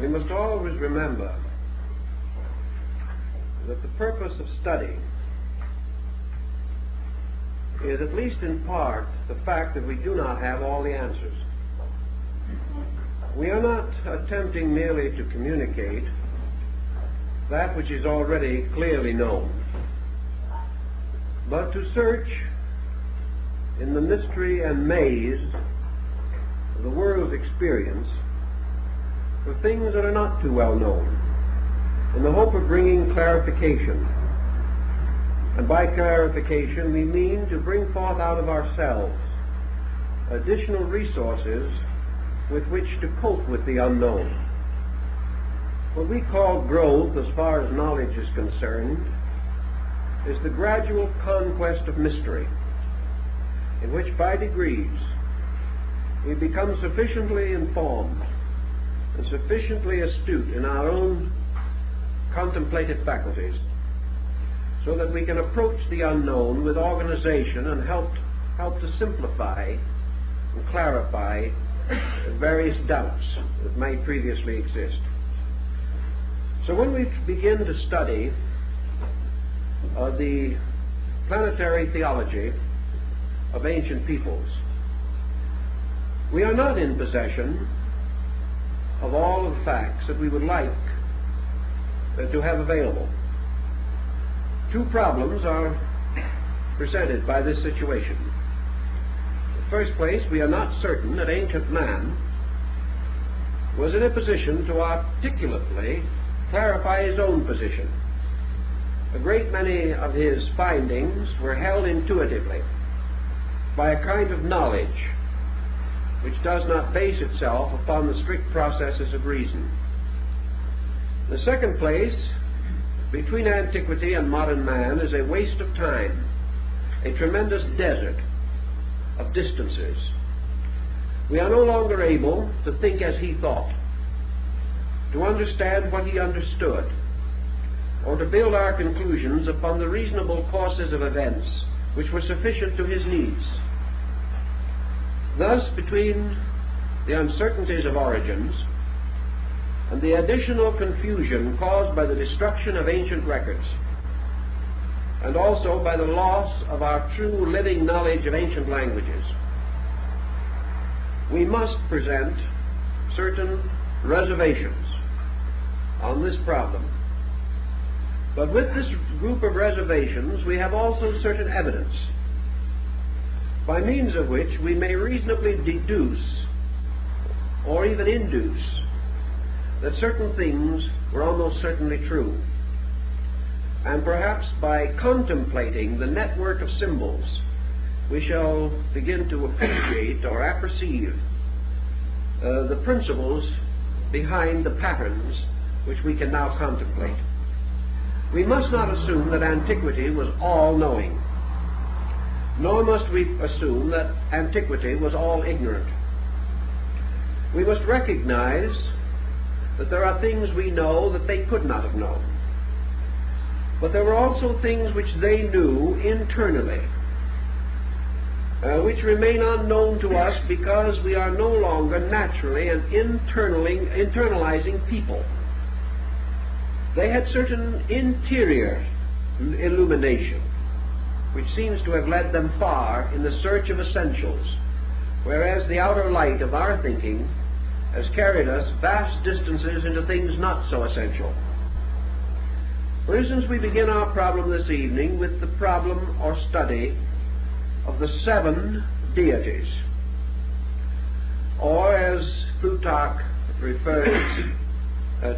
We must always remember that the purpose of study is, at least in part, the fact that we do not have all the answers. We are not attempting merely to communicate that which is already clearly known, but to search in the mystery and maze of the world's experience for things that are not too well known, in the hope of bringing clarification. And by clarification we mean to bring forth out of ourselves additional resources with which to cope with the unknown. What we call growth, as far as knowledge is concerned, is the gradual conquest of mystery, in which by degrees we become sufficiently informed and sufficiently astute in our own contemplative faculties so that we can approach the unknown with organization and help to simplify and clarify various doubts that might previously exist. So when we begin to study the planetary theology of ancient peoples, we are not in possession of all of the facts that we would like to have available. Two problems are presented by this situation. In the first place, we are not certain that ancient man was in a position to articulately clarify his own position. A great many of his findings were held intuitively by a kind of knowledge which does not base itself upon the strict processes of reason. In the second place, between antiquity and modern man is a waste of time, a tremendous desert of distances. We are no longer able to think as he thought, to understand what he understood, or to build our conclusions upon the reasonable courses of events which were sufficient to his needs. Thus, between the uncertainties of origins and the additional confusion caused by the destruction of ancient records, and also by the loss of our true living knowledge of ancient languages, we must present certain reservations on this problem. But with this group of reservations, we have also certain evidence, by means of which we may reasonably deduce, or even induce, that certain things were almost certainly true. And perhaps by contemplating the network of symbols, we shall begin to appreciate or apperceive the principles behind the patterns which we can now contemplate. We must not assume that antiquity was all-knowing, nor must we assume that antiquity was all ignorant. We must recognize that there are things we know that they could not have known. But there were also things which they knew internally, which remain unknown to us because we are no longer naturally and internalizing people. They had certain interior illumination, which seems to have led them far in the search of essentials, whereas the outer light of our thinking has carried us vast distances into things not so essential. For instance, we begin our problem this evening with the problem or study of the seven deities, or as Plutarch refers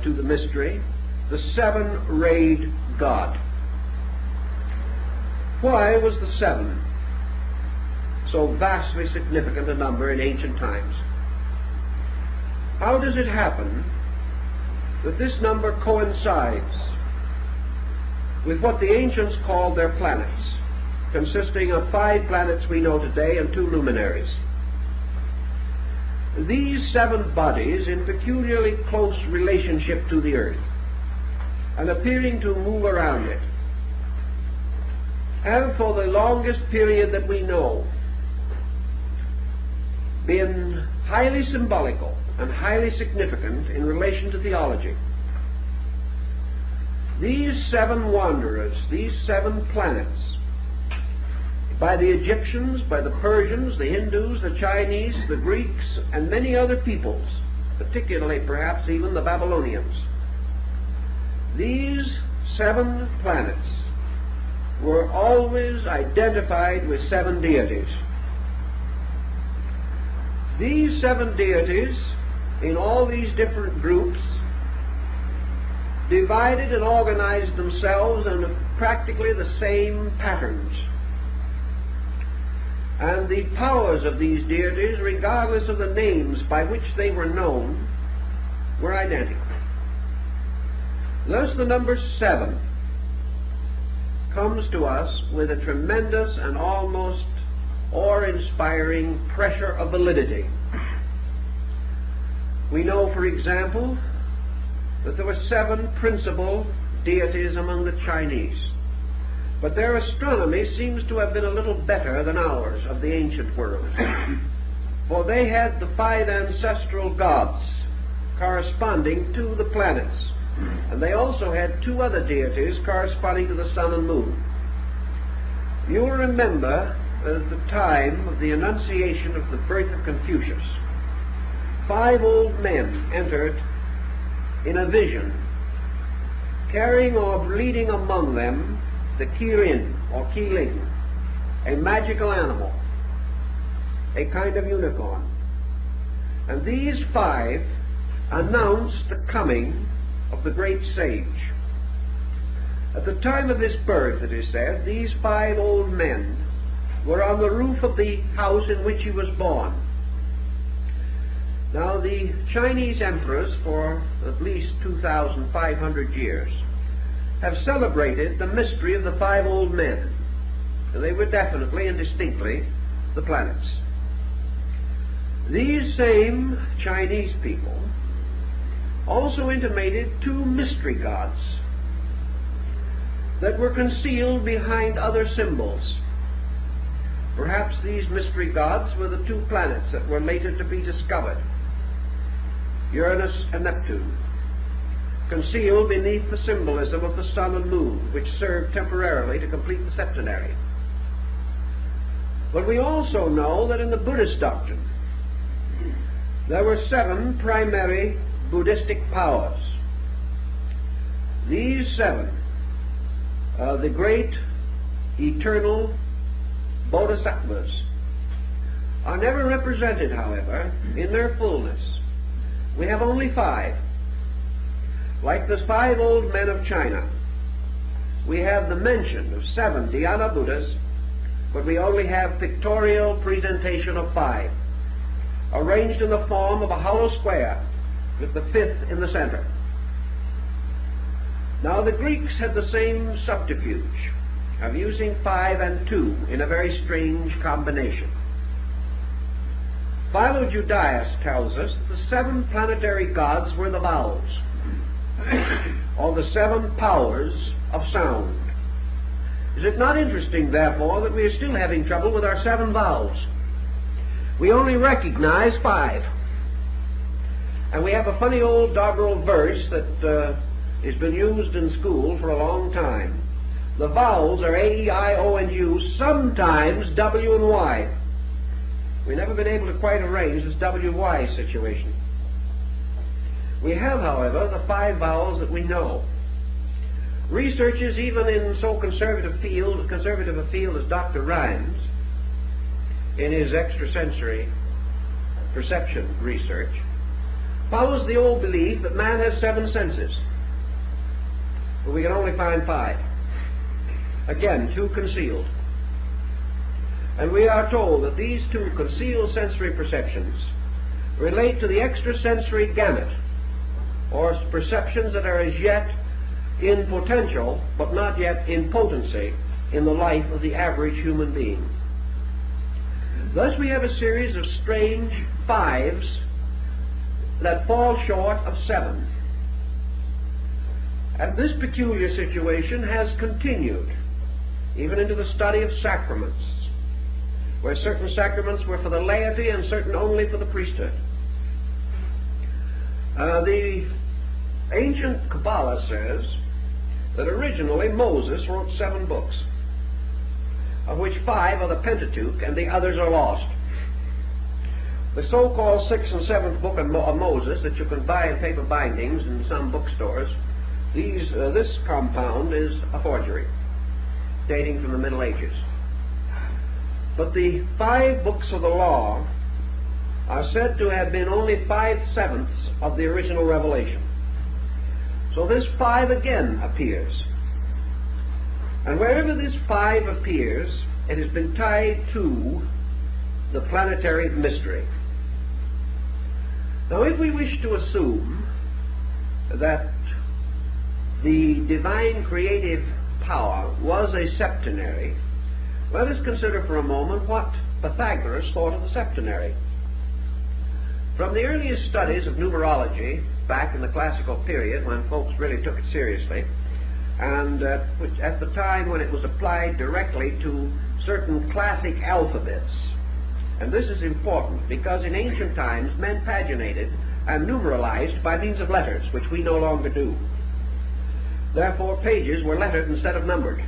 to the mystery, the seven-rayed God. Why was the seven so vastly significant a number in ancient times? How does it happen that this number coincides with what the ancients called their planets, consisting of 5 planets we know today and 2 luminaries? These 7 bodies, in peculiarly close relationship to the earth and appearing to move around it, have for the longest period that we know been highly symbolical and highly significant in relation to theology. These seven wanderers, these seven planets, by the Egyptians, by the Persians, the Hindus, the Chinese, the Greeks, and many other peoples, particularly perhaps even the Babylonians, these seven planets were always identified with seven deities. These seven deities, in all these different groups, divided and organized themselves in practically the same patterns. And the powers of these deities, regardless of the names by which they were known, were identical. Thus the number 7 comes to us with a tremendous and almost awe-inspiring pressure of validity. We know, for example, that there were 7 principal deities among the Chinese, but their astronomy seems to have been a little better than ours of the ancient world, for they had the 5 ancestral gods corresponding to the planets, and they also had 2 other deities corresponding to the sun and moon. You'll remember that at the time of the Annunciation of the birth of Confucius, 5 old men entered in a vision, carrying or leading among them the Kirin or Kiling, a magical animal, a kind of unicorn. And these 5 announced the coming of the great sage. At the time of his birth, it is said, these 5 old men were on the roof of the house in which he was born. Now, the Chinese emperors, for at least 2,500 years, have celebrated the mystery of the 5 old men. And they were definitely and distinctly the planets. These same Chinese people also intimated 2 mystery gods that were concealed behind other symbols. Perhaps these mystery gods were the 2 planets that were later to be discovered, Uranus and Neptune, concealed beneath the symbolism of the sun and moon, which served temporarily to complete the septenary. But we also know that in the Buddhist doctrine, there were 7 primary Buddhistic powers. These 7, the great eternal bodhisattvas, are never represented, however, in their fullness. We have only 5. Like the 5 old men of China, we have the mention of 7 Dhyana Buddhas, but we only have pictorial presentation of 5, arranged in the form of a hollow square, with the 5th in the center. Now the Greeks had the same subterfuge of using 5 and 2 in a very strange combination. Philo-Judaeus tells us that the 7 planetary gods were the vowels, or the 7 powers of sound. Is it not interesting, therefore, that we are still having trouble with our 7 vowels? We only recognize 5. And we have a funny old doggerel verse that has been used in school for a long time. The vowels are A, E, I, O, and U, sometimes W and Y. We've never been able to quite arrange this W-Y situation. We have, however, the 5 vowels that we know. Researchers, even in so conservative a field as Dr. Rhimes, in his extrasensory perception research, follows the old belief that man has 7 senses, but we can only find 5. Again, 2 concealed. And we are told that these 2 concealed sensory perceptions relate to the extrasensory gamut, or perceptions that are as yet in potential, but not yet in potency, in the life of the average human being. Thus we have a series of strange 5s that fall short of 7. And this peculiar situation has continued even into the study of sacraments, where certain sacraments were for the laity and certain only for the priesthood. The ancient Cabala says that originally Moses wrote 7 books, of which 5 are the Pentateuch and the others are lost. The so-called 6th and 7th book of Moses that you can buy in paper bindings in some bookstores, this compound is a forgery, dating from the Middle Ages. But the 5 books of the law are said to have been only 5/7 of the original revelation. So this 5 again appears. And wherever this 5 appears, it has been tied to the planetary mystery. Now, if we wish to assume that the divine creative power was a septenary, let us consider for a moment what Pythagoras thought of the septenary. From the earliest studies of numerology, back in the classical period when folks really took it seriously, and at the time when it was applied directly to certain classic alphabets. And this is important because in ancient times men paginated and numeralized by means of letters, which we no longer do. Therefore pages were lettered instead of numbered,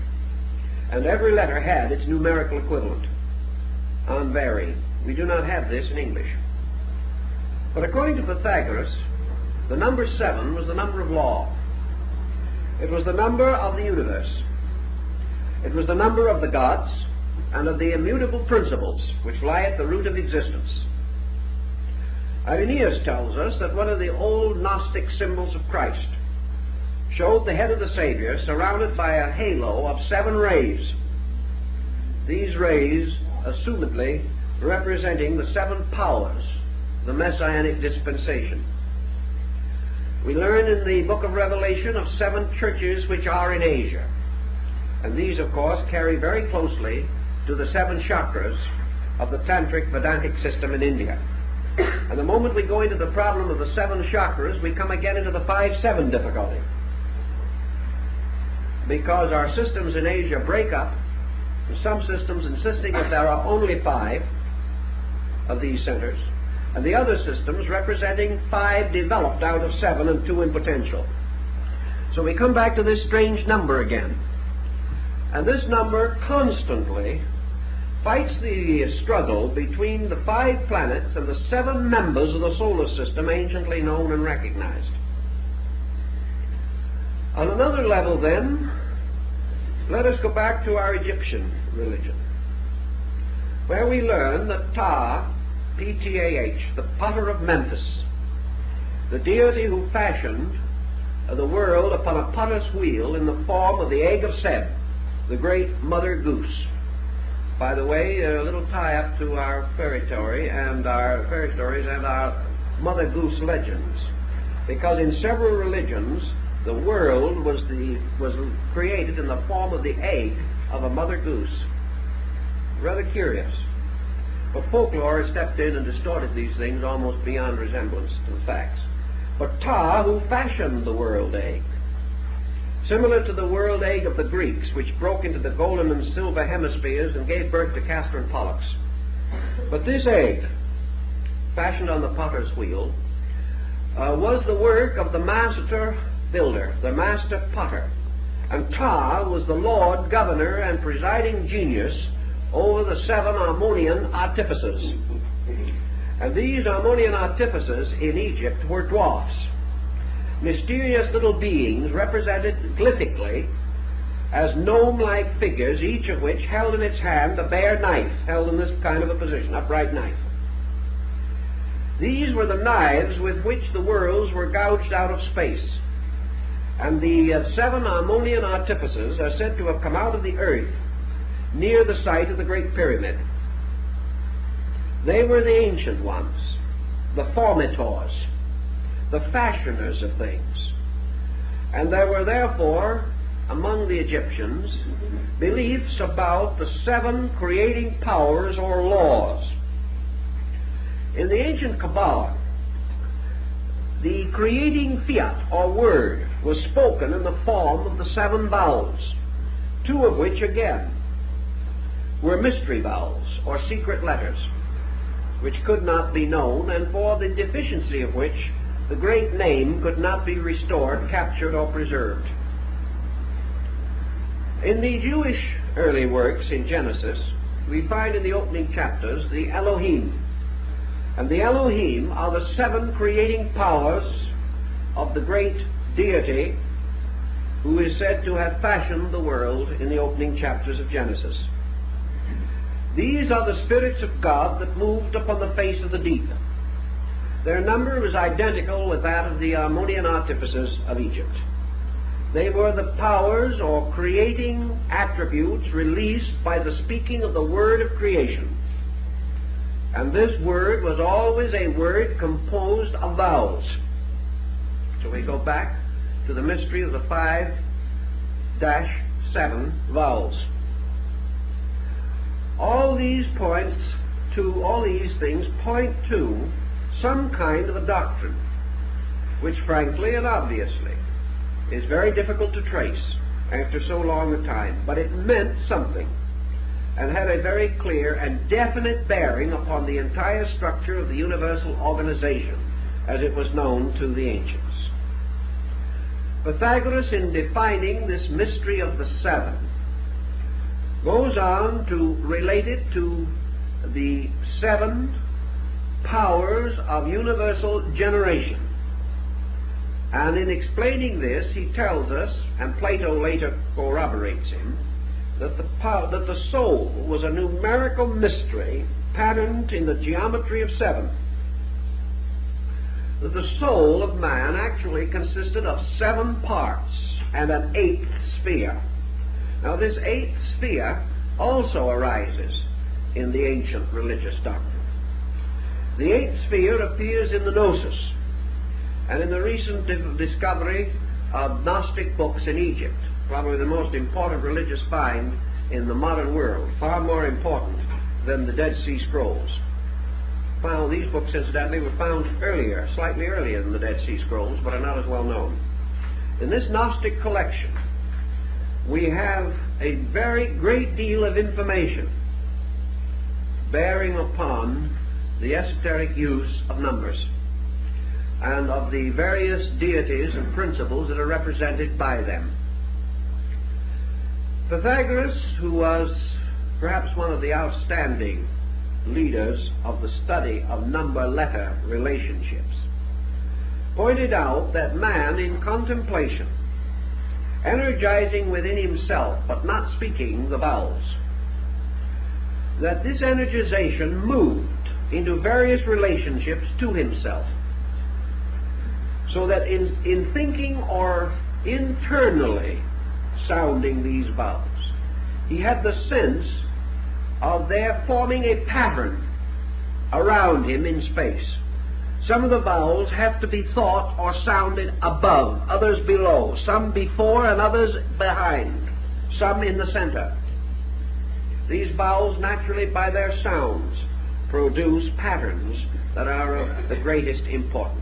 and every letter had its numerical equivalent, unvarying. We do not have this in English. But according to Pythagoras, the number 7 was the number of law. It was the number of the universe. It was the number of the gods and of the immutable principles which lie at the root of existence. Irenaeus tells us that one of the old Gnostic symbols of Christ showed the head of the Savior surrounded by a halo of 7 rays. These rays, assumedly representing the 7 powers, the Messianic dispensation. We learn in the book of Revelation of 7 churches which are in Asia. And these, of course, carry very closely to the 7 chakras of the Tantric Vedantic system in India. And the moment we go into the problem of the 7 chakras, we come again into the 5-7 difficulty. Because our systems in Asia break up, with some systems insisting that there are only 5 of these centers, and the other systems representing 5 developed out of 7 and 2 in potential. So we come back to this strange number again. And this number constantly fights the struggle between the 5 planets and the 7 members of the solar system anciently known and recognized. On another level then, let us go back to our Egyptian religion, where we learn that Ptah, P-T-A-H, the potter of Memphis, the deity who fashioned the world upon a potter's wheel in the form of the egg of Seb, the great mother goose. By the way, a little tie-up to our fairy stories and our mother goose legends, because in several religions the world was created in the form of the egg of a mother goose. Rather curious. But folklore has stepped in and distorted these things almost beyond resemblance to the facts. But Ptah, who fashioned the world egg, similar to the world egg of the Greeks, which broke into the golden and silver hemispheres and gave birth to Castor and Pollux. But this egg, fashioned on the potter's wheel, was the work of the master builder, the master potter. And Ptah was the lord, governor, and presiding genius over the 7 Harmonian artificers. And these Harmonian artificers in Egypt were dwarfs, mysterious little beings represented glyphically as gnome-like figures, each of which held in its hand a bare knife, held in this kind of a position, upright knife. These were the knives with which the worlds were gouged out of space. And the 7 Harmonian artificers are said to have come out of the earth near the site of the Great Pyramid. They were the ancient ones, the formitors, the fashioners of things. And there were therefore among the Egyptians beliefs about the 7 creating powers or laws. In the ancient Cabala, the creating fiat or word was spoken in the form of the 7 vowels, 2 of which again were mystery vowels or secret letters, which could not be known, and for the deficiency of which the great name could not be restored, captured, or preserved. In the Jewish early works in Genesis, we find in the opening chapters the Elohim. And the Elohim are the 7 creating powers of the great deity who is said to have fashioned the world in the opening chapters of Genesis. These are the spirits of God that moved upon the face of the deep. Their number is identical with that of the Harmonian artificers of Egypt. They were the powers or creating attributes released by the speaking of the word of creation. And this word was always a word composed of vowels. So we go back to the mystery of the 5-7 vowels. All these things point to some kind of a doctrine, which frankly and obviously is very difficult to trace after so long a time, but it meant something and had a very clear and definite bearing upon the entire structure of the universal organization as it was known to the ancients. Pythagoras, in defining this mystery of the 7, goes on to relate it to the 7 powers of universal generation. And in explaining this, he tells us, and Plato later corroborates him, that the soul was a numerical mystery patterned in the geometry of 7. That the soul of man actually consisted of 7 parts and an 8th sphere. Now this 8th sphere also arises in the ancient religious doctrine. The 8th sphere appears in the Gnosis and in the recent discovery of Gnostic books in Egypt, probably the most important religious find in the modern world, far more important than the Dead Sea Scrolls. These books, incidentally, were found earlier, slightly earlier than the Dead Sea Scrolls, but are not as well known. In this Gnostic collection, we have a very great deal of information bearing upon the esoteric use of numbers and of the various deities and principles that are represented by them. Pythagoras, who was perhaps one of the outstanding leaders of the study of number-letter relationships, pointed out that man in contemplation, energizing within himself but not speaking the vowels, that this energization moved into various relationships to himself, so that in thinking or internally sounding these vowels, he had the sense of their forming a pattern around him in space. Some of the vowels have to be thought or sounded above, others below, some before and others behind, some in the center. These vowels, naturally by their sounds, produce patterns that are of the greatest importance.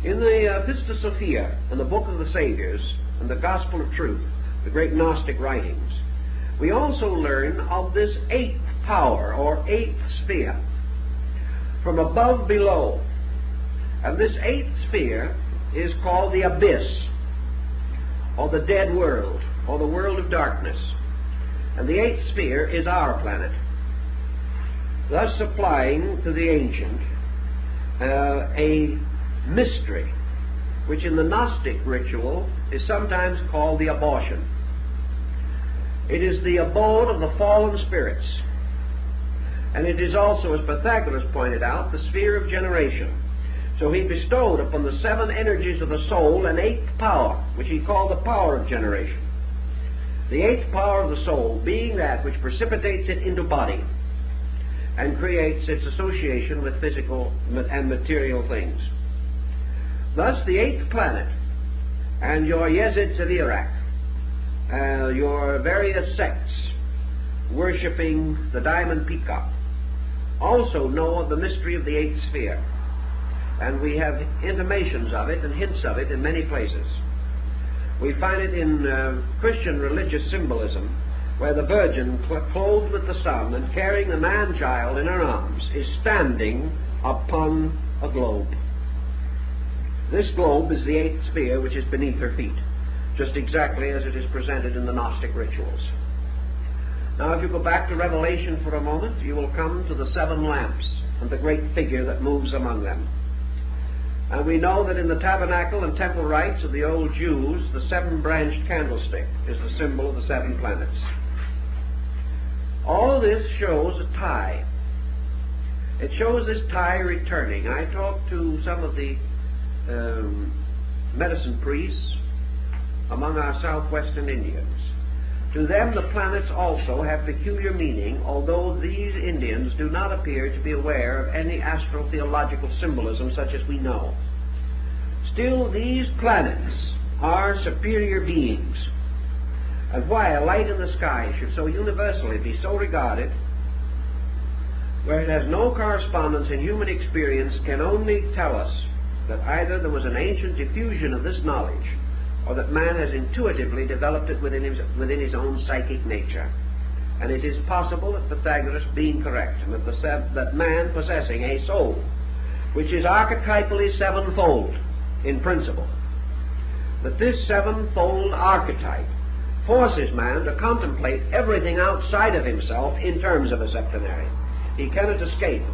In the Pistis Sophia, and the Book of the Saviors, and the Gospel of Truth, the great Gnostic writings, we also learn of this 8th power, or 8th sphere, from above below. And this 8th sphere is called the abyss, or the dead world, or the world of darkness. And the 8th sphere is our planet, thus supplying to the ancient a mystery, which in the Gnostic ritual is sometimes called the abortion. It is the abode of the fallen spirits, and it is also, as Pythagoras pointed out, the sphere of generation. So he bestowed upon the 7 energies of the soul an 8th power, which he called the power of generation. The 8th power of the soul being that which precipitates it into body and creates its association with physical and material things. Thus the 8th planet and your Yezids of Iraq, your various sects worshipping the diamond peacock, also know of the mystery of the 8th sphere. And we have intimations of it and hints of it in many places. We find it in Christian religious symbolism, where the Virgin, clothed with the sun and carrying the man-child in her arms, is standing upon a globe. This globe is the eighth sphere which is beneath her feet, just exactly as it is presented in the Gnostic rituals. Now, if you go back to Revelation for a moment, you will come to the seven lamps and the great figure that moves among them. And we know that in the tabernacle and temple rites of the old Jews, the seven-branched candlestick is the symbol of the seven planets. All this shows a tie. It shows this tie returning. I talked to some of the medicine priests among our southwestern Indians. To them the planets also have peculiar meaning, although these Indians do not appear to be aware of any astro-theological symbolism such as we know. Still, these planets are superior beings, and why a light in the sky should so universally be so regarded, where it has no correspondence in human experience, can only tell us that either there was an ancient diffusion of this knowledge, or that man has intuitively developed it within his own psychic nature. And it is possible that Pythagoras being correct, and that man possessing a soul, which is archetypally sevenfold in principle, that this sevenfold archetype forces man to contemplate everything outside of himself in terms of a septenary. He cannot escape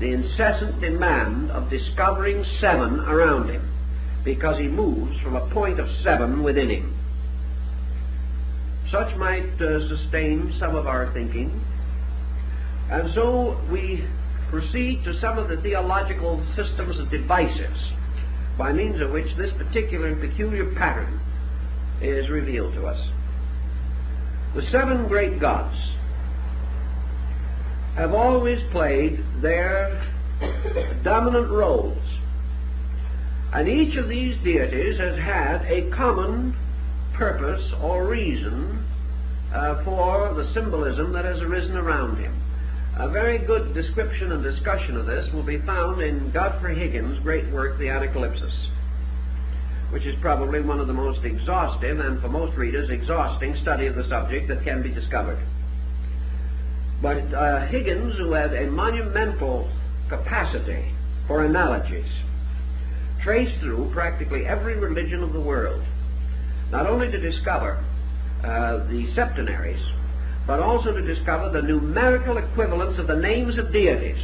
the incessant demand of discovering seven around him, because he moves from a point of seven within him. Such might sustain some of our thinking, and so we proceed to some of the theological systems of devices by means of which this particular and peculiar pattern is revealed to us. The seven great gods have always played their dominant roles, and each of these deities has had a common purpose or reason for the symbolism that has arisen around him. A very good description and discussion of this will be found in Godfrey Higgins' great work, The Anacalypsis, which is probably one of the most exhaustive and, for most readers, exhausting study of the subject that can be discovered. But Higgins, who had a monumental capacity for analogies, traced through practically every religion of the world, not only to discover the Septenaries, but also to discover the numerical equivalents of the names of deities,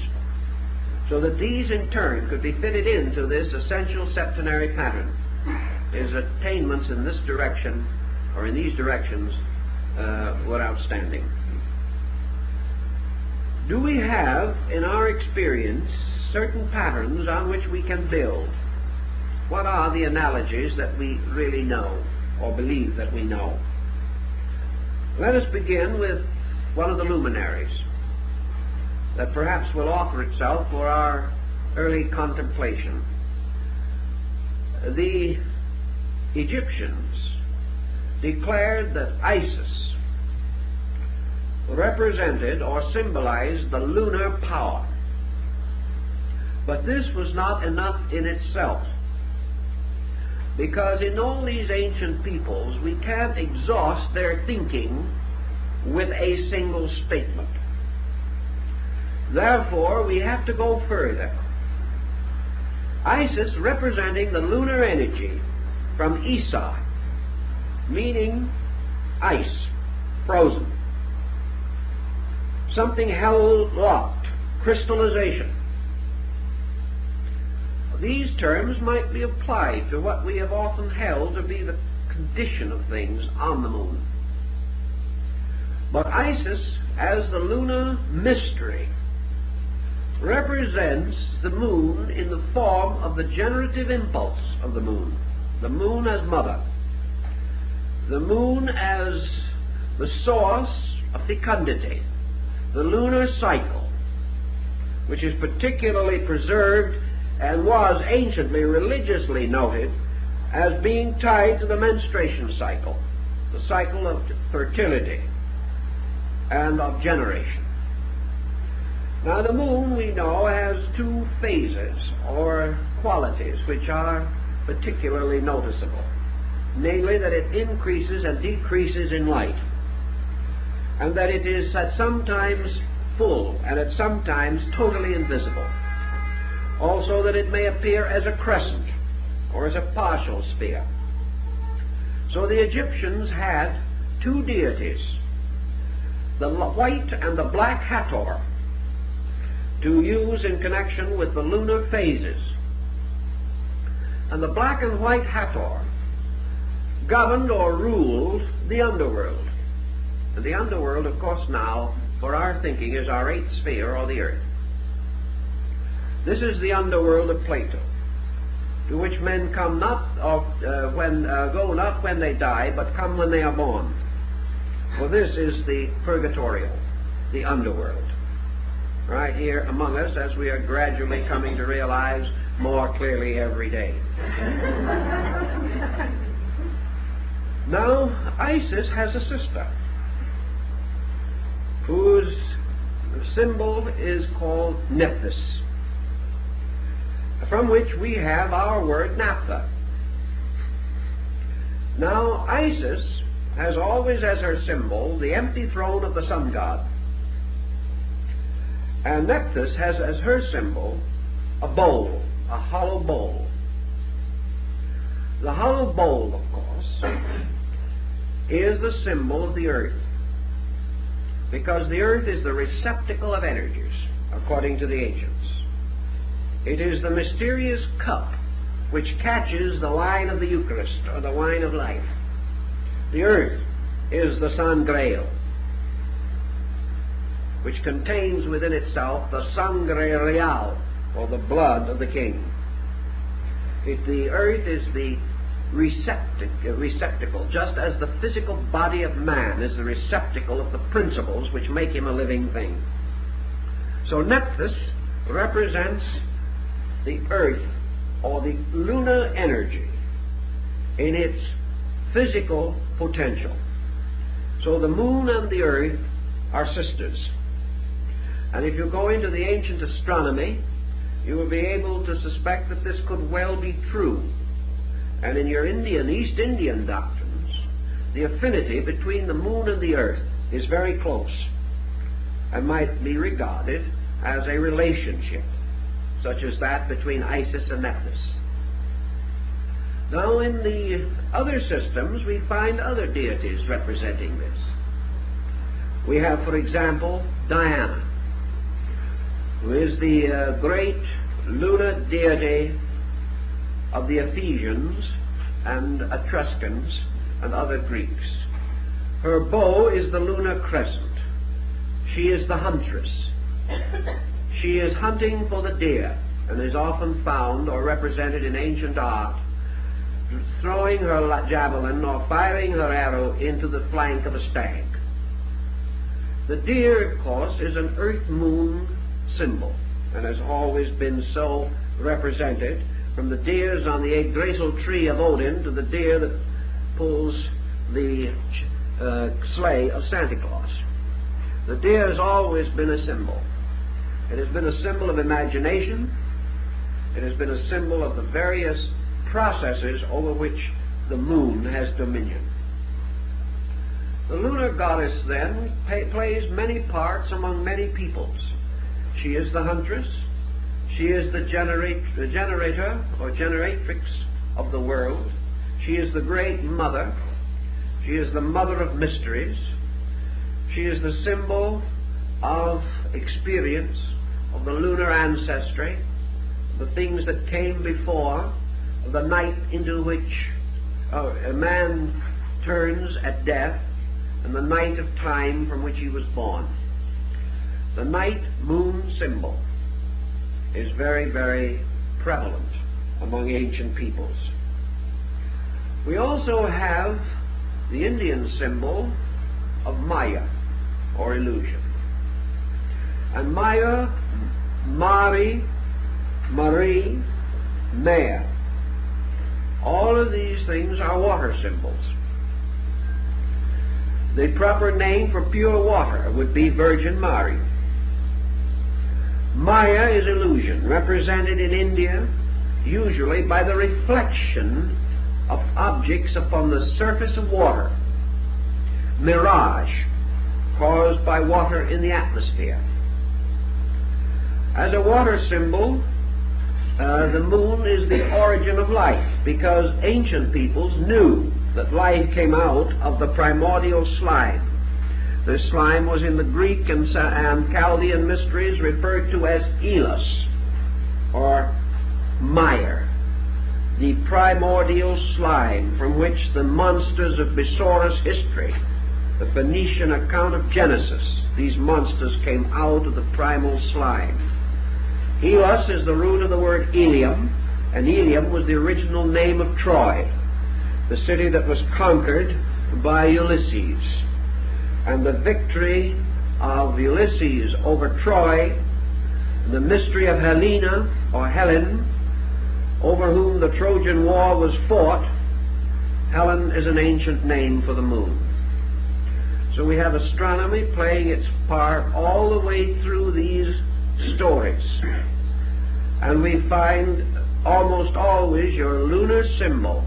so that these in turn could be fitted into this essential septenary pattern. His attainments in this direction, or in these directions, were outstanding. Do we have, in our experience, certain patterns on which we can build? What are the analogies that we really know, or believe that we know? Let us begin with one of the luminaries that perhaps will offer itself for our early contemplation. The Egyptians declared that Isis represented or symbolized the lunar power. But this was not enough in itself, because in all these ancient peoples we can't exhaust their thinking with a single statement. Therefore, we have to go further. Isis representing the lunar energy from Isa, meaning ice, frozen, something held locked, crystallization. These terms might be applied to what we have often held to be the condition of things on the moon. But Isis, as the lunar mystery, represents the moon in the form of the generative impulse of the moon as mother, the moon as the source of fecundity, the lunar cycle, which is particularly preserved and was anciently religiously noted as being tied to the menstruation cycle, the cycle of fertility and of generation. Now, the moon, we know, has two phases or qualities which are particularly noticeable, namely that it increases and decreases in light, and that it is at sometimes full and at sometimes totally invisible. Also that it may appear as a crescent or as a partial sphere. So the Egyptians had two deities, the white and the black Hathor, to use in connection with the lunar phases. And the black and white Hathor governed or ruled the underworld. And the underworld, of course, now, for our thinking, is our eighth sphere, or the earth. This is the underworld of Plato, to which men come not go not when they die, but come when they are born. For this is the purgatorial, the underworld, right here among us, as we are gradually coming to realize more clearly every day. Now, Isis has a sister, whose symbol is called Nephthys, from which we have our word naphtha. Now, Isis has always as her symbol the empty throne of the sun god, and Nephthys has as her symbol a bowl, a hollow bowl. The hollow bowl, of course, is the symbol of the earth, because the earth is the receptacle of energies, according to the ancients. It is the mysterious cup which catches the wine of the Eucharist, or the wine of life. The earth is the sangreal, which contains within itself the sangre real, or the blood of the king. The earth is the receptacle, just as the physical body of man is the receptacle of the principles which make him a living thing. So Nephthys represents the earth, or the lunar energy, in its physical potential. So the moon and the earth are sisters. And if you go into the ancient astronomy, you will be able to suspect that this could well be true. And in your East Indian doctrines, the affinity between the moon and the earth is very close and might be regarded as a relationship, such as that between Isis and Nephthys. Now, in the other systems, we find other deities representing this. We have, for example, Diana, who is the great lunar deity of the Ephesians and Etruscans and other Greeks. Her bow is the lunar crescent. She is the huntress. She is hunting for the deer, and is often found or represented in ancient art throwing her javelin or firing her arrow into the flank of a stag. The deer, of course, is an earth-moon symbol, and has always been so represented, from the deers on the Yggdrasil tree of Odin to the deer that pulls the sleigh of Santa Claus. The deer has always been a symbol. It has been a symbol of imagination. It has been a symbol of the various processes over which the moon has dominion. The lunar goddess, then, plays many parts among many peoples. She is the huntress. She is the generator or generatrix of the world. She is the great mother. She is the mother of mysteries. She is the symbol of experience, of the lunar ancestry, the things that came before, the night into which a man turns at death, and the night of time from which he was born. The night moon symbol is very, very prevalent among ancient peoples. We also have the Indian symbol of Maya, or illusion. And Maya, Mari, Marie, Maya, all of these things are water symbols. The proper name for pure water would be Virgin Mari. Maya is illusion, represented in India usually by the reflection of objects upon the surface of water. Mirage, caused by water in the atmosphere. As a water symbol, the moon is the origin of life, because ancient peoples knew that life came out of the primordial slime. This slime was in the Greek and Chaldean mysteries referred to as Elos, or mire, the primordial slime from which the monsters of Besorah's history, the Phoenician account of Genesis, these monsters came out of the primal slime. Elos is the root of the word Elium, and Elium was the original name of Troy, the city that was conquered by Ulysses. And the victory of Ulysses over Troy, the mystery of Helena, or Helen, over whom the Trojan War was fought. Helen is an ancient name for the moon. So we have astronomy playing its part all the way through these stories. And we find almost always your lunar symbol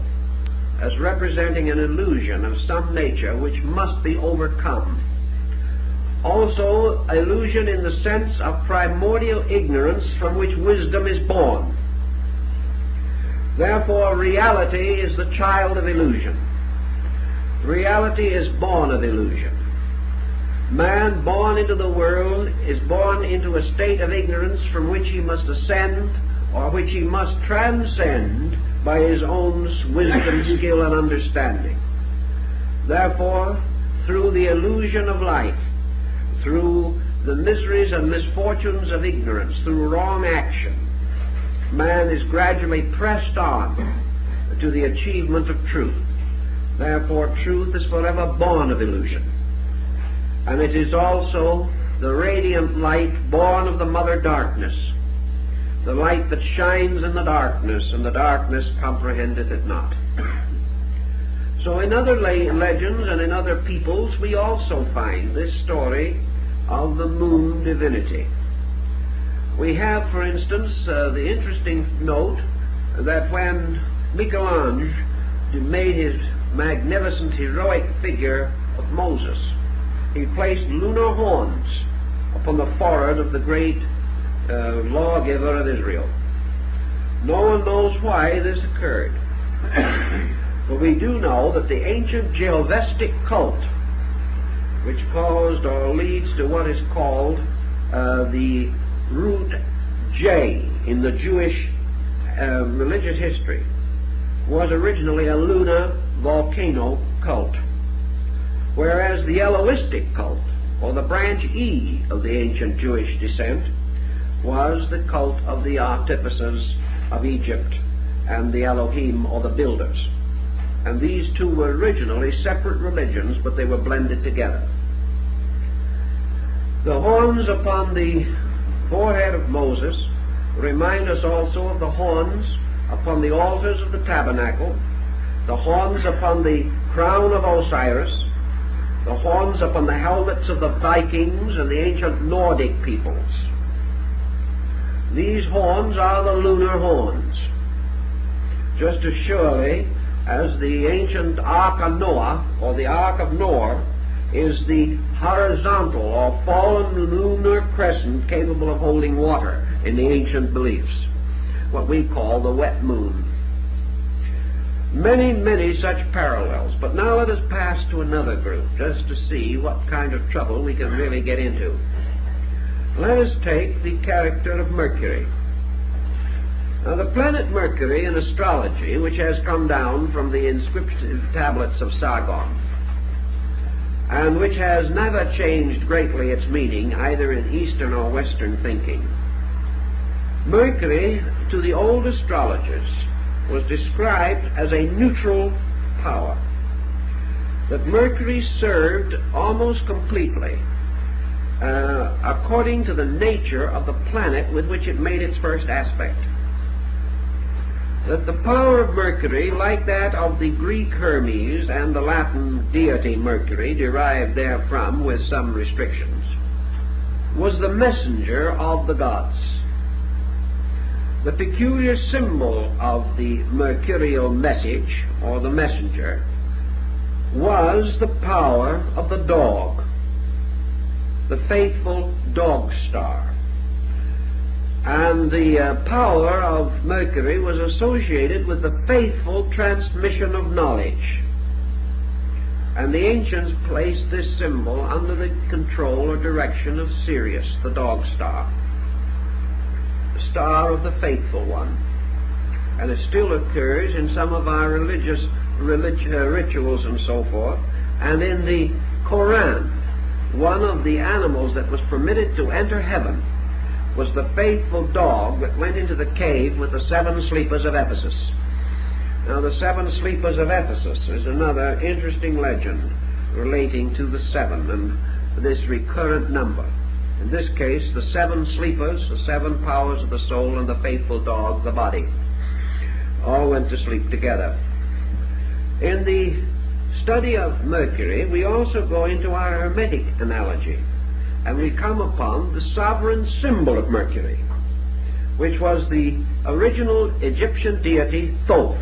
as representing an illusion of some nature which must be overcome. Also, illusion in the sense of primordial ignorance from which wisdom is born. Therefore, reality is the child of illusion. Reality is born of illusion. Man born into the world is born into a state of ignorance from which he must ascend, or which he must transcend by his own wisdom, skill, and understanding. Therefore, through the illusion of life, through the miseries and misfortunes of ignorance, through wrong action, man is gradually pressed on to the achievement of truth. Therefore, truth is forever born of illusion. And it is also the radiant light born of the mother darkness, the light that shines in the darkness, and the darkness comprehendeth it not. So in other legends and in other peoples, we also find this story of the moon divinity. We have, for instance, the interesting note that when Michelangelo made his magnificent heroic figure of Moses, he placed lunar horns upon the forehead of the great lawgiver of Israel. No one knows why this occurred. But we do know that the ancient Jehovestic cult, which caused or leads to what is called the root J in the Jewish religious history, was originally a lunar volcano cult, whereas the Elohistic cult, or the branch E of the ancient Jewish descent, was the cult of the artificers of Egypt and the Elohim, or the builders. And these two were originally separate religions, but they were blended together. The horns upon the forehead of Moses remind us also of the horns upon the altars of the tabernacle, the horns upon the crown of Osiris, the horns upon the helmets of the Vikings and the ancient Nordic peoples. These horns are the lunar horns, just as surely as the ancient Ark of Noah, or the Ark of Noah, is the horizontal or fallen lunar crescent capable of holding water in the ancient beliefs, what we call the wet moon. Many, many such parallels. But now let us pass to another group, just to see what kind of trouble we can really get into. Let us take the character of Mercury. Now, the planet Mercury in astrology, which has come down from the inscriptive tablets of Sargon, and which has never changed greatly its meaning, either in Eastern or Western thinking. Mercury, to the old astrologers, was described as a neutral power. That Mercury served almost completely according to the nature of the planet with which it made its first aspect. That the power of Mercury, like that of the Greek Hermes and the Latin deity Mercury, derived therefrom with some restrictions, was the messenger of the gods. The peculiar symbol of the mercurial message, or the messenger, was the power of the dog, the faithful dog star. And the power of Mercury was associated with the faithful transmission of knowledge. And the ancients placed this symbol under the control or direction of Sirius, the dog star, the star of the faithful one. And it still occurs in some of our religious rituals and so forth. And in the Quran, one of the animals that was permitted to enter heaven was the faithful dog that went into the cave with the seven sleepers of Ephesus. Now, the seven sleepers of Ephesus is another interesting legend relating to the seven and this recurrent number. In this case, the seven sleepers, the seven powers of the soul, and the faithful dog, the body, all went to sleep together. In the study of Mercury, we also go into our Hermetic analogy, and we come upon the sovereign symbol of Mercury, which was the original Egyptian deity Thoth,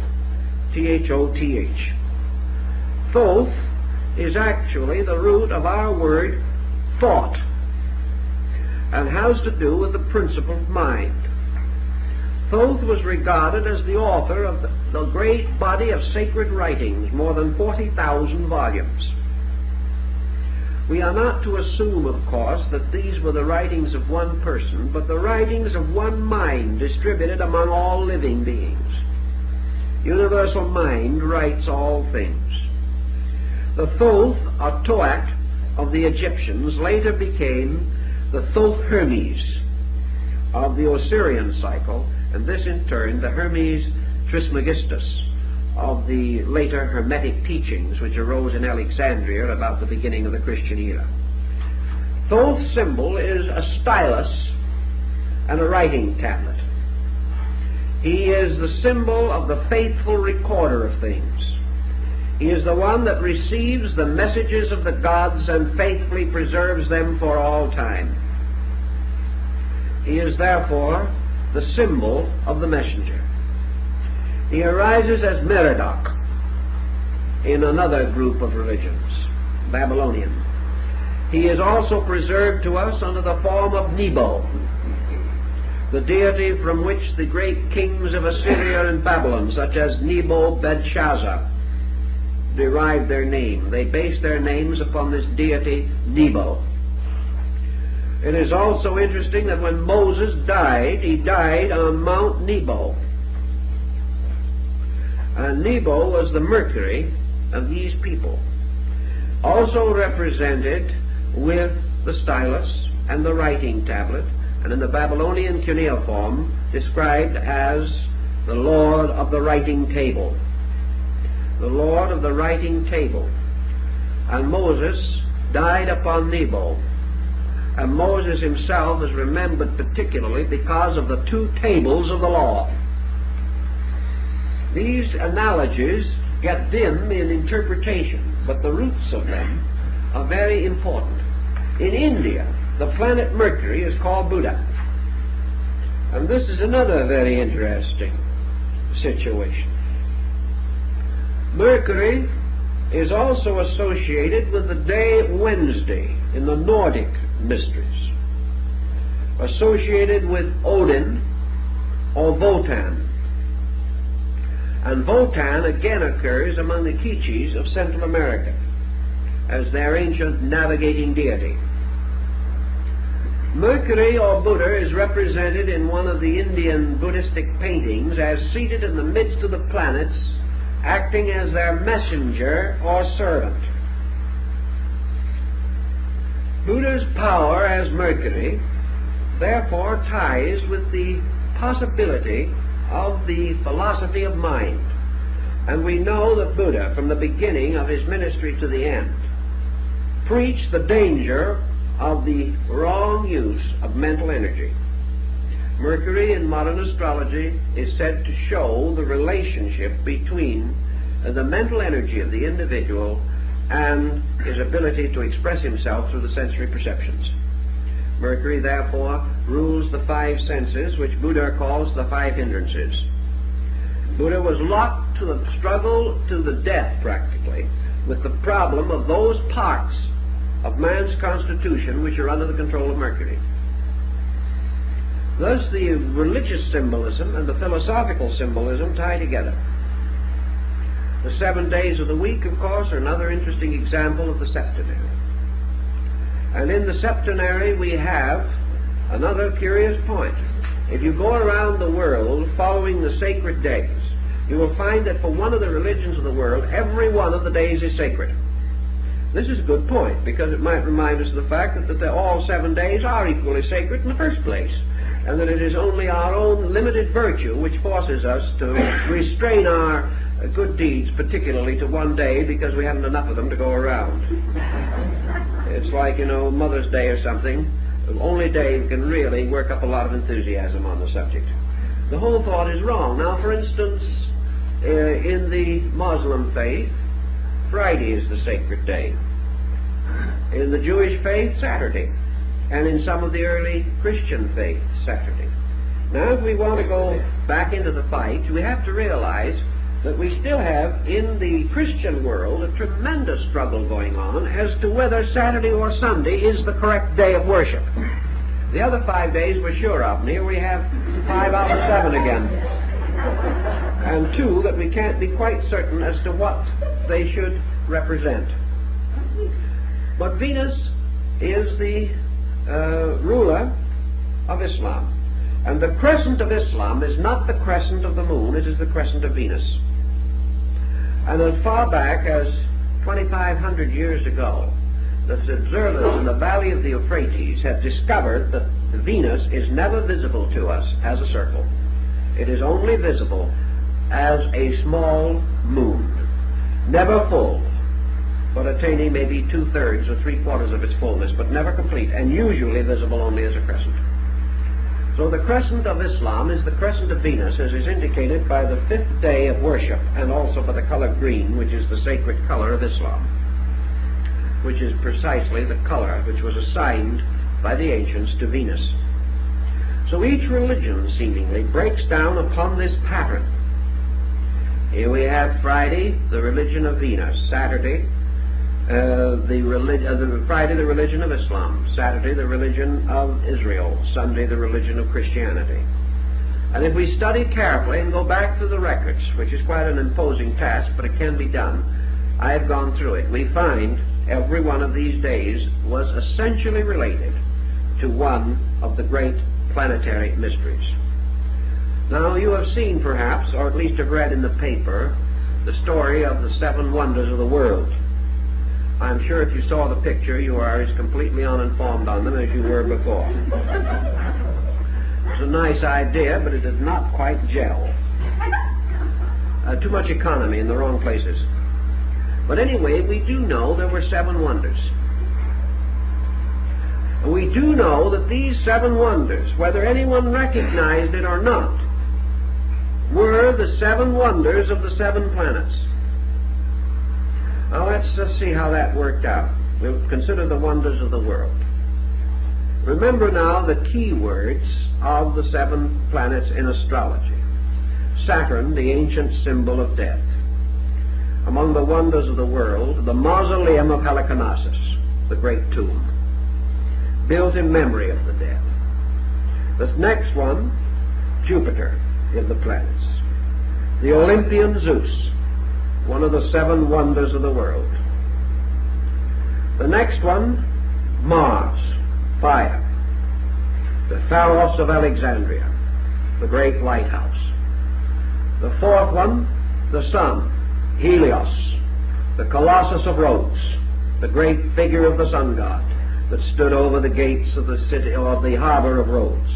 T-H-O-T-H. Thoth is actually the root of our word thought, and has to do with the principle of mind. Thoth was regarded as the author of the great body of sacred writings, more than 40,000 volumes. We are not to assume, of course, that these were the writings of one person, but the writings of one mind distributed among all living beings. Universal mind writes all things. The Thoth, or Toat, of the Egyptians later became the Thoth Hermes of the Osirian cycle, and this in turn the Hermes Trismegistus of the later Hermetic teachings which arose in Alexandria about the beginning of the Christian era. Thoth's symbol is a stylus and a writing tablet. He is the symbol of the faithful recorder of things. He is the one that receives the messages of the gods and faithfully preserves them for all time. He is therefore the symbol of the messenger. He arises as Merodach in another group of religions, Babylonian. He is also preserved to us under the form of Nebo, the deity from which the great kings of Assyria and Babylon, such as Nebo-Belshazzar, derived their name. They based their names upon this deity Nebo. It is also interesting that when Moses died, he died on Mount Nebo. And Nebo was the Mercury of these people, also represented with the stylus and the writing tablet, and in the Babylonian cuneiform described as the Lord of the writing table. The Lord of the writing table. And Moses died upon Nebo. And Moses himself is remembered particularly because of the two tables of the law. These analogies get dim in interpretation, but the roots of them are very important. In India, the planet Mercury is called Buddha. And this is another very interesting situation. Mercury is also associated with the day Wednesday in the Nordic mysteries, associated with Odin or Wotan. And Wotan again occurs among the Quiches of Central America as their ancient navigating deity. Mercury or Buddha is represented in one of the Indian Buddhistic paintings as seated in the midst of the planets, acting as their messenger or servant. Buddha's power as Mercury therefore ties with the possibility of the philosophy of mind. And we know that Buddha, from the beginning of his ministry to the end, preached the danger of the wrong use of mental energy. Mercury in modern astrology is said to show the relationship between the mental energy of the individual and his ability to express himself through the sensory perceptions. Mercury, therefore, rules the five senses, which Buddha calls the five hindrances. Buddha was locked to the struggle to the death, practically, with the problem of those parts of man's constitution which are under the control of Mercury. Thus the religious symbolism and the philosophical symbolism tie together. The 7 days of the week, of course, are another interesting example of the septenary. And in the septenary we have another curious point. If you go around the world following the sacred days, you will find that for one of the religions of the world, every one of the days is sacred. This is a good point, because it might remind us of the fact that all 7 days are equally sacred in the first place, and that it is only our own limited virtue which forces us to restrain our good deeds, particularly to one day, because we haven't enough of them to go around. It's like, Mother's Day or something. The only day we can really work up a lot of enthusiasm on the subject. The whole thought is wrong. Now, for instance, in the Muslim faith, Friday is the sacred day. In the Jewish faith, Saturday. And in some of the early Christian faith, Saturday. Now, if we want to go back into the fight, we have to realize that we still have in the Christian world a tremendous struggle going on as to whether Saturday or Sunday is the correct day of worship. The other 5 days we're sure of, and here we have 5 out of 7 again. And 2 that we can't be quite certain as to what they should represent. But Venus is the ruler of Islam. And the crescent of Islam is not the crescent of the moon, it is the crescent of Venus. And as far back as 2,500 years ago, the observers in the valley of the Euphrates have discovered that Venus is never visible to us as a circle. It is only visible as a small moon, never full, but attaining maybe 2/3 or 3/4 of its fullness, but never complete, and usually visible only as a crescent. So the crescent of Islam is the crescent of Venus, as is indicated by the 5th day of worship, and also by the color green, which is the sacred color of Islam, which is precisely the color which was assigned by the ancients to Venus. So each religion, seemingly, breaks down upon this pattern. Here we have Friday, the religion of Venus; Saturday, Friday, the religion of Islam; Saturday, the religion of Israel; Sunday, the religion of Christianity. And if we study carefully and go back to the records, which is quite an imposing task, but it can be done, I have gone through it, we find every one of these days was essentially related to one of the great planetary mysteries. Now, you have seen perhaps, or at least have read in the paper, the story of the 7 wonders of the world. I'm sure if you saw the picture, you are as completely uninformed on them as you were before. It's a nice idea, but it did not quite gel. Too much economy in the wrong places. But anyway, we do know there were 7 wonders. And we do know that these 7 wonders, whether anyone recognized it or not, were the 7 wonders of the 7 planets. Now let's just see how that worked out. We'll consider the wonders of the world. Remember now the key words of the 7 planets in astrology. Saturn, the ancient symbol of death. Among the wonders of the world, the mausoleum of Halicarnassus, the great tomb, built in memory of the dead. The next one, Jupiter of the planets. The Olympian Zeus, one of the 7 wonders of the world. The next one, Mars, fire. The Pharos of Alexandria, the great lighthouse. The 4th one, the sun, Helios, the Colossus of Rhodes, the great figure of the sun god that stood over the gates of the city, or the harbor of Rhodes.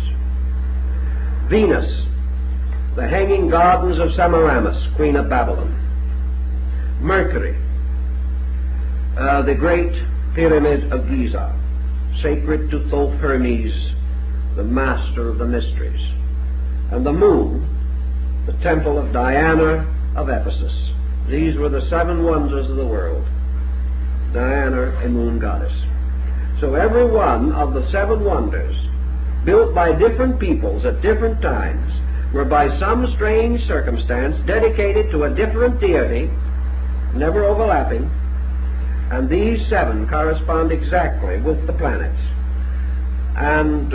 Venus, the hanging gardens of Semiramis, queen of Babylon. Mercury, the great pyramid of Giza, sacred to Thoth Hermes, the master of the mysteries. And the moon, the temple of Diana of Ephesus. These were the 7 wonders of the world. Diana, a moon goddess. So every one of the 7 wonders, built by different peoples at different times, were by some strange circumstance dedicated to a different deity, never overlapping, and these 7 correspond exactly with the planets. And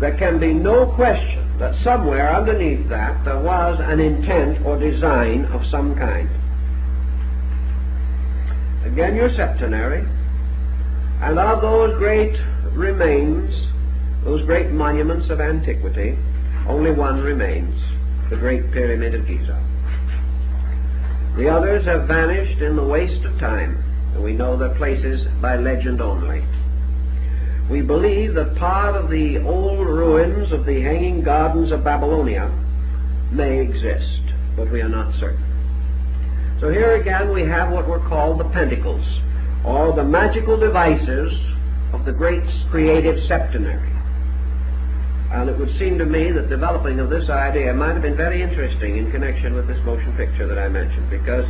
there can be no question that somewhere underneath that there was an intent or design of some kind. Again, your septenary, and of those great remains, those great monuments of antiquity, only one remains, the Great Pyramid of Giza. The others have vanished in the waste of time, and we know their places by legend only. We believe that part of the old ruins of the Hanging Gardens of Babylonia may exist, but we are not certain. So here again we have what were called the Pentacles, or the magical devices of the great creative septenary. And it would seem to me that developing of this idea might have been very interesting in connection with this motion picture that I mentioned, because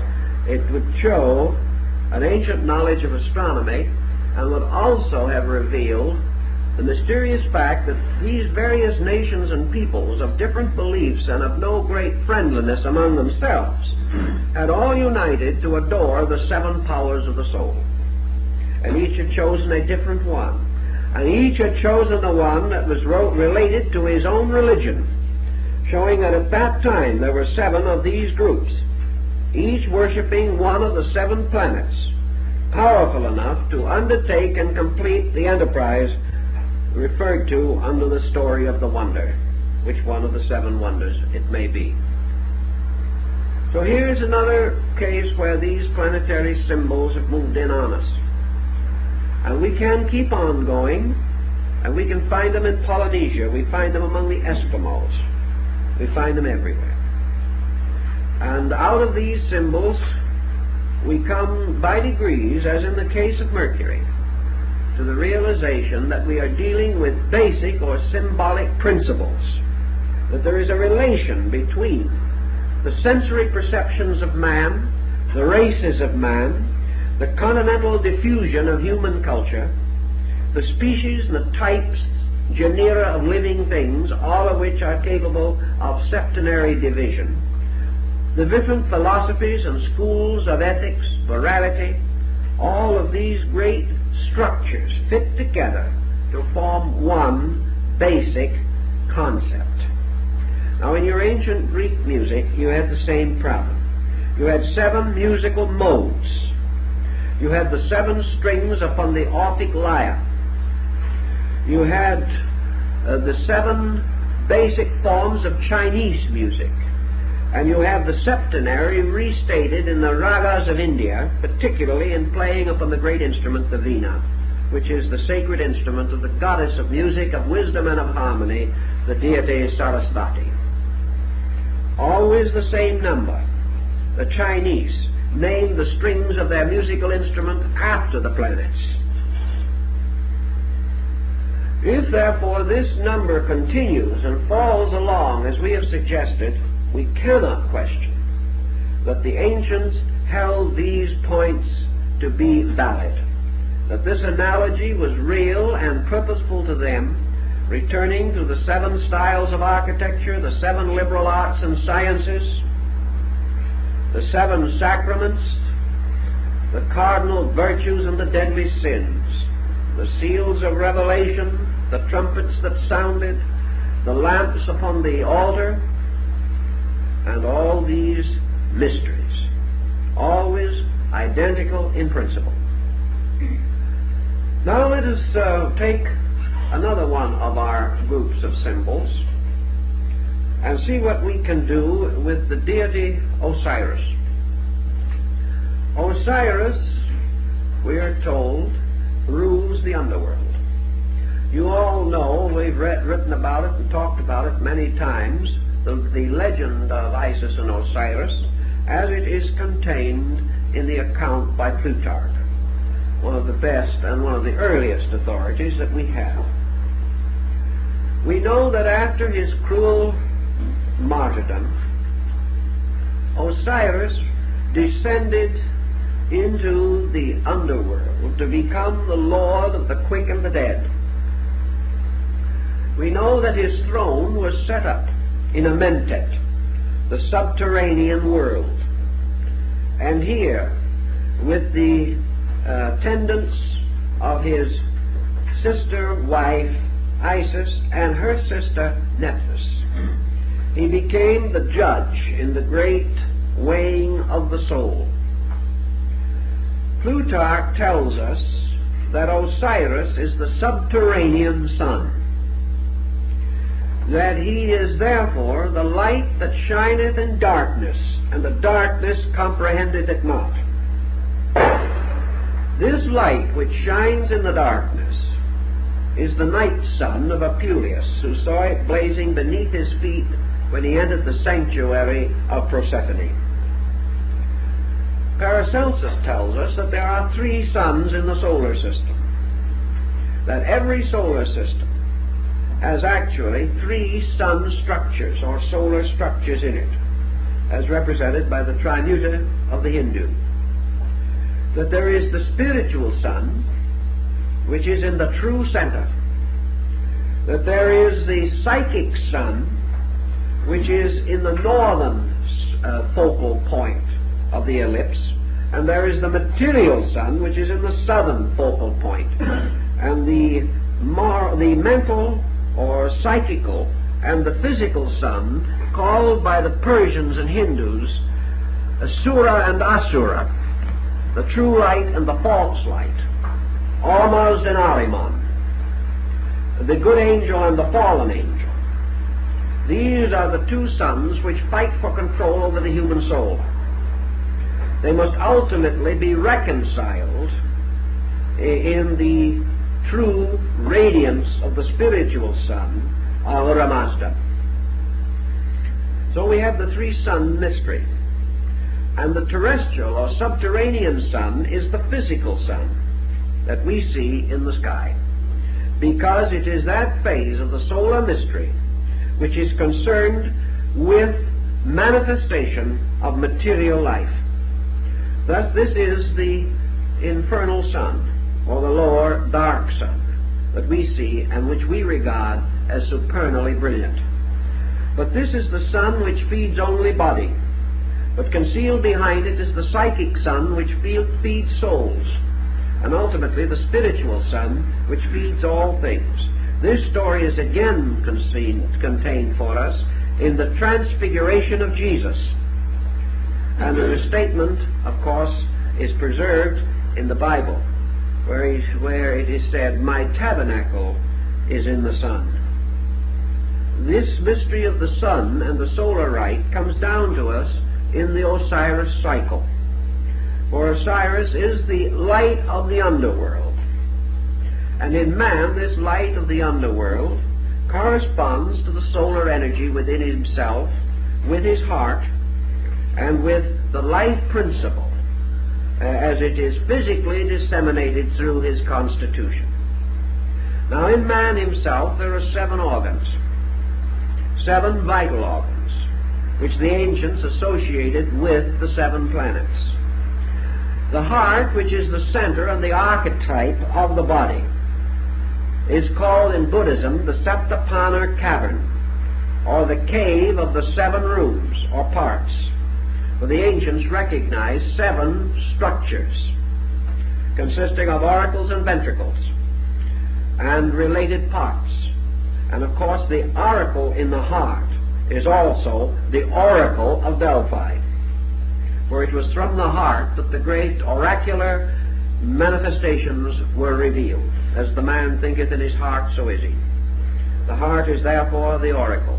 it would show an ancient knowledge of astronomy and would also have revealed the mysterious fact that these various nations and peoples of different beliefs and of no great friendliness among themselves had all united to adore the seven powers of the soul. And each had chosen a different one. And each had chosen the one that was related to his own religion, showing that at that time there were 7 of these groups, each worshiping one of the 7 planets, powerful enough to undertake and complete the enterprise referred to under the story of the wonder, which one of the 7 wonders it may be. So here's another case where these planetary symbols have moved in on us. And we can keep on going, and we can find them in Polynesia. We find them among the Eskimos. We find them everywhere. And out of these symbols, we come by degrees, as in the case of Mercury, to the realization that we are dealing with basic or symbolic principles, that there is a relation between the sensory perceptions of man, the races of man, the continental diffusion of human culture, the species and the types, genera of living things, all of which are capable of septenary division, the different philosophies and schools of ethics, morality, all of these great structures fit together to form one basic concept. Now, in your ancient Greek music, you had the same problem. You had 7 musical modes. You had the 7 strings upon the Orphic lyre. You had the 7 basic forms of Chinese music. And you have the septenary restated in the ragas of India, particularly in playing upon the great instrument, the veena, which is the sacred instrument of the goddess of music, of wisdom, and of harmony, the deity Sarasvati. Always the same number. The Chinese named the strings of their musical instrument after the planets. If, therefore, this number continues and falls along as we have suggested, we cannot question that the ancients held these points to be valid, that this analogy was real and purposeful to them, returning to the 7 styles of architecture, the 7 liberal arts and sciences, the 7 sacraments, the cardinal virtues and the deadly sins, the seals of revelation, the trumpets that sounded, the lamps upon the altar, and all these mysteries, always identical in principle. Now let us take another one of our groups of symbols and see what we can do with the deity Osiris. Osiris, we are told, rules the underworld. You all know, we've written about it and talked about it many times, the legend of Isis and Osiris as it is contained in the account by Plutarch, one of the best and one of the earliest authorities that we have. We know that after his cruel martyrdom, Osiris descended into the underworld to become the lord of the quick and the dead. We know that his throne was set up in Amentet, the subterranean world. And here, with the attendance of his sister, wife, Isis, and her sister Nephthys. He became the judge in the great weighing of the soul. Plutarch tells us that Osiris is the subterranean sun, that he is therefore the light that shineth in darkness, and the darkness comprehendeth it not. This light which shines in the darkness is the night sun of Apuleius, who saw it blazing beneath his feet when he entered the sanctuary of Proserpine. Paracelsus tells us that there are 3 suns in the solar system, that every solar system has actually 3 sun structures or solar structures in it, as represented by the Trimuta of the Hindu. That there is the spiritual sun, which is in the true center. That there is the psychic sun, which is in the northern focal point of the ellipse, and there is the material sun, which is in the southern focal point. And the mental or psychical and the physical sun, called by the Persians and Hindus Asura and Asura, the true light and the false light, Ormuzd and Ahriman, the good angel and the fallen angel. These are the 2 suns which fight for control over the human soul. They must ultimately be reconciled in the true radiance of the spiritual sun, Ahura Mazda. So we have the 3-sun mystery. And the terrestrial or subterranean sun is the physical sun that we see in the sky, because it is that phase of the solar mystery which is concerned with manifestation of material life. Thus this is the infernal sun, or the lower dark sun, that we see and which we regard as supernally brilliant. But this is the sun which feeds only body, but concealed behind it is the psychic sun which feeds souls, and ultimately the spiritual sun which feeds all things. This story is again contained for us in the transfiguration of Jesus, and the statement, of course, is preserved in the Bible, where it is said, "My tabernacle is in the sun." This mystery of the sun and the solar rite comes down to us in the Osiris cycle. For Osiris is the light of the underworld. And in man, this light of the underworld corresponds to the solar energy within himself, with his heart, and with the life principle, as it is physically disseminated through his constitution. Now in man himself there are 7 organs, 7 vital organs, which the ancients associated with the 7 planets. The heart, which is the center and the archetype of the body, is called in Buddhism the Septenaries cavern, or the cave of the 7 rooms or parts. For the ancients recognized 7 structures consisting of auricles and ventricles and related parts. And of course the auricle in the heart is also the oracle of Delphi, for it was from the heart that the great oracular manifestations were revealed. As the man thinketh in his heart, so is he. The heart is therefore the oracle,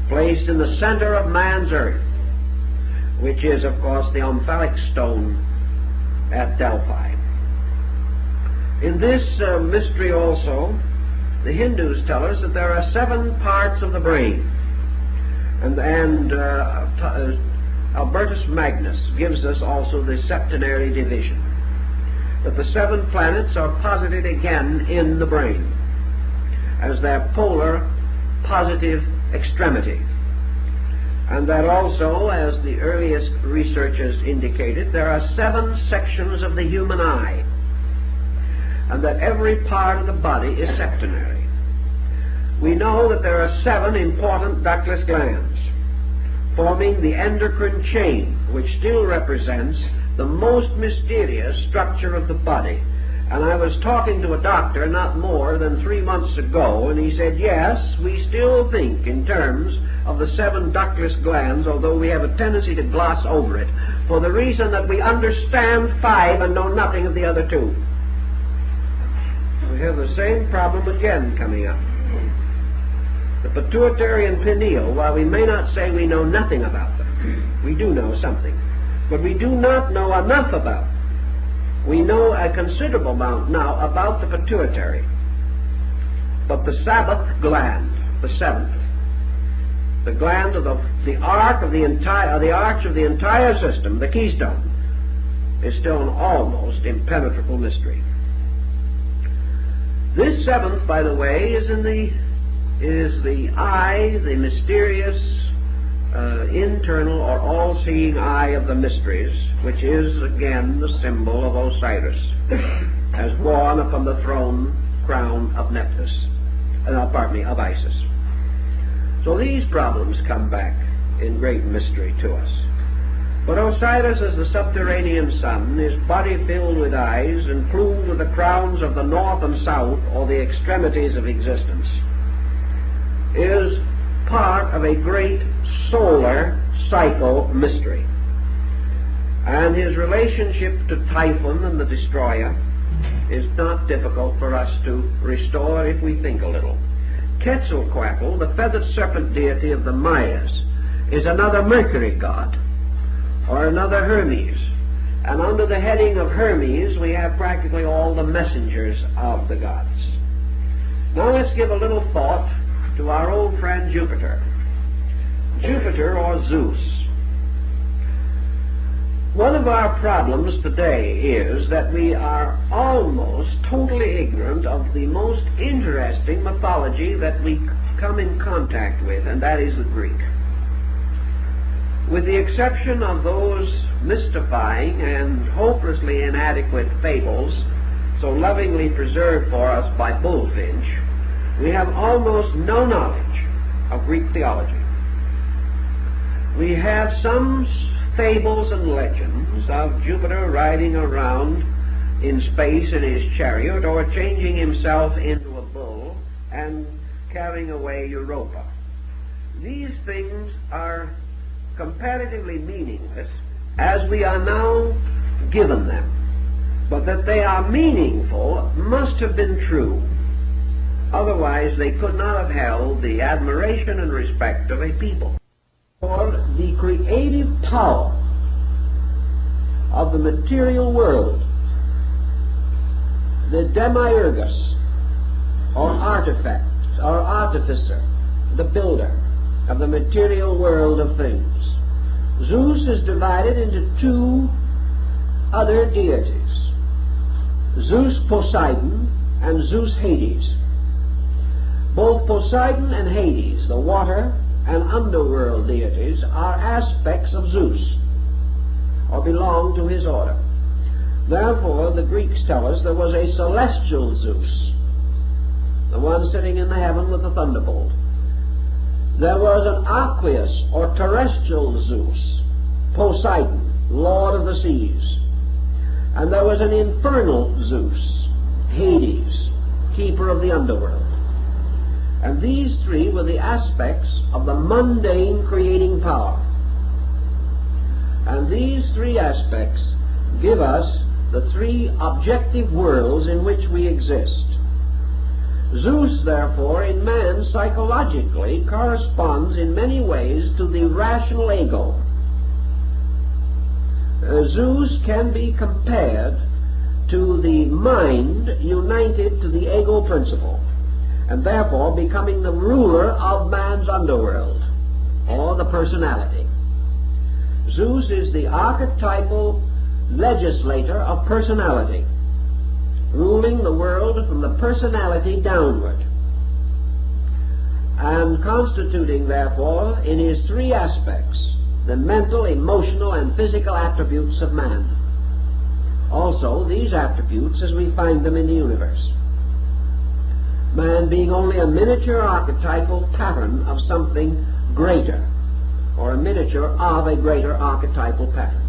placed in the center of man's earth, which is of course the omphalic stone at Delphi. In this mystery also, the Hindus tell us that there are 7 parts of the brain. And Albertus Magnus gives us also the septenary division, that the 7 planets are posited again in the brain as their polar positive extremity, and that also, as the earliest researchers indicated, there are 7 sections of the human eye, and that every part of the body is septenary. We know that there are 7 important ductless glands forming the endocrine chain, which still represents the most mysterious structure of the body, And I was talking to a doctor not more than 3 months ago, and he said, yes, we still think in terms of the 7 ductless glands, although we have a tendency to gloss over it, for the reason that we understand 5 and know nothing of the other 2. We have the same problem again coming up. The pituitary and pineal, while we may not say we know nothing about them, we do know something, but we do not know enough about them. We know a considerable amount now about the pituitary, but the Sabbath gland, the 7th, the gland of the arch of the entire system, the keystone, is still an almost impenetrable mystery. This 7th, by the way, is the eye, the mysterious, internal or all-seeing eye of the mysteries, which is again the symbol of Osiris, as worn upon the throne crown of of Isis. So these problems come back in great mystery to us. But Osiris, as the subterranean sun, his body filled with eyes and plumed with the crowns of the north and south, or the extremities of existence, is part of a great solar cycle mystery. And his relationship to Typhon and the destroyer is not difficult for us to restore if we think a little. Quetzalcoatl, the feathered serpent deity of the Mayas, is another Mercury god, or another Hermes. And under the heading of Hermes, we have practically all the messengers of the gods. Now let's give a little thought to our old friend Jupiter. Jupiter, or Zeus. One of our problems today is that we are almost totally ignorant of the most interesting mythology that we come in contact with, and that is the Greek. With the exception of those mystifying and hopelessly inadequate fables so lovingly preserved for us by Bullfinch, we have almost no knowledge of Greek theology. We have some fables and legends of Jupiter riding around in space in his chariot, or changing himself into a bull and carrying away Europa. These things are comparatively meaningless as we are now given them, but that they are meaningful must have been true. Otherwise they could not have held the admiration and respect of a people. For the creative power of the material world, the Demyergus, or artifact, or artificer, the builder of the material world of things. Zeus is divided into 2 other deities, Zeus Poseidon and Zeus Hades. Both Poseidon and Hades, the water and underworld deities, are aspects of Zeus, or belong to his order. Therefore, the Greeks tell us there was a celestial Zeus, the one sitting in the heaven with the thunderbolt. There was an aqueous, or terrestrial Zeus, Poseidon, lord of the seas. And there was an infernal Zeus, Hades, keeper of the underworld. And these 3 were the aspects of the mundane creating power. And these 3 aspects give us the 3 objective worlds in which we exist. Zeus, therefore, in man psychologically corresponds in many ways to the rational ego. Zeus can be compared to the mind united to the ego principle, and therefore becoming the ruler of man's underworld, or the personality. Zeus is the archetypal legislator of personality, ruling the world from the personality downward, and constituting, therefore, in his 3 aspects, the mental, emotional, and physical attributes of man. Also, these attributes as we find them in the universe. Man being only a miniature archetypal pattern of something greater, or a miniature of a greater archetypal pattern.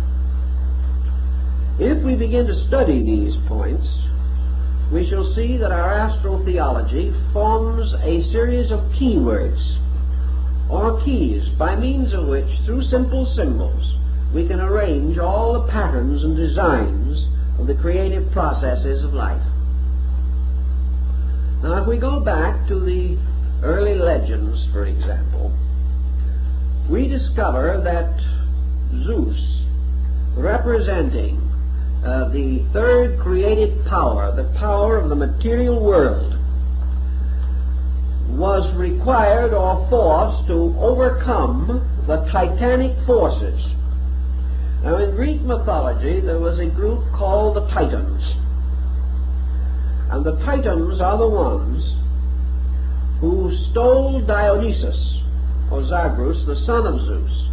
If we begin to study these points, we shall see that our astral theology forms a series of keywords, or keys, by means of which, through simple symbols, we can arrange all the patterns and designs of the creative processes of life. Now, if we go back to the early legends, for example, we discover that Zeus, representing the third created power, the power of the material world, was required or forced to overcome the titanic forces. Now, in Greek mythology, there was a group called the Titans. And the Titans are the ones who stole Dionysus, or Zagreus, the son of Zeus,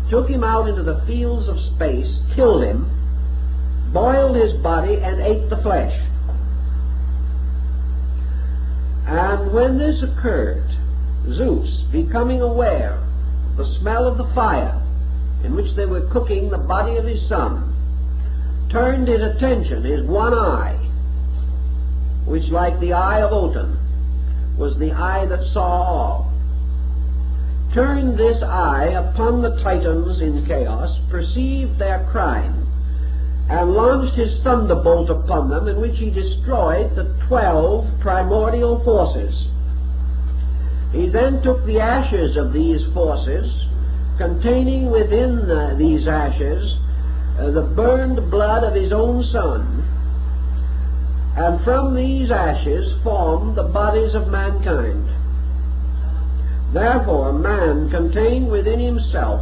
took him out into the fields of space, killed him, boiled his body, and ate the flesh. And when this occurred, Zeus, becoming aware of the smell of the fire in which they were cooking the body of his son, turned his attention, his one eye, which, like the eye of Otan, was the eye that saw all, turned this eye upon the Titans in chaos, perceived their crime, and launched his thunderbolt upon them, in which he destroyed the 12 primordial forces. He then took the ashes of these forces, containing within these ashes the burned blood of his own son, and from these ashes formed the bodies of mankind. Therefore, man contained within himself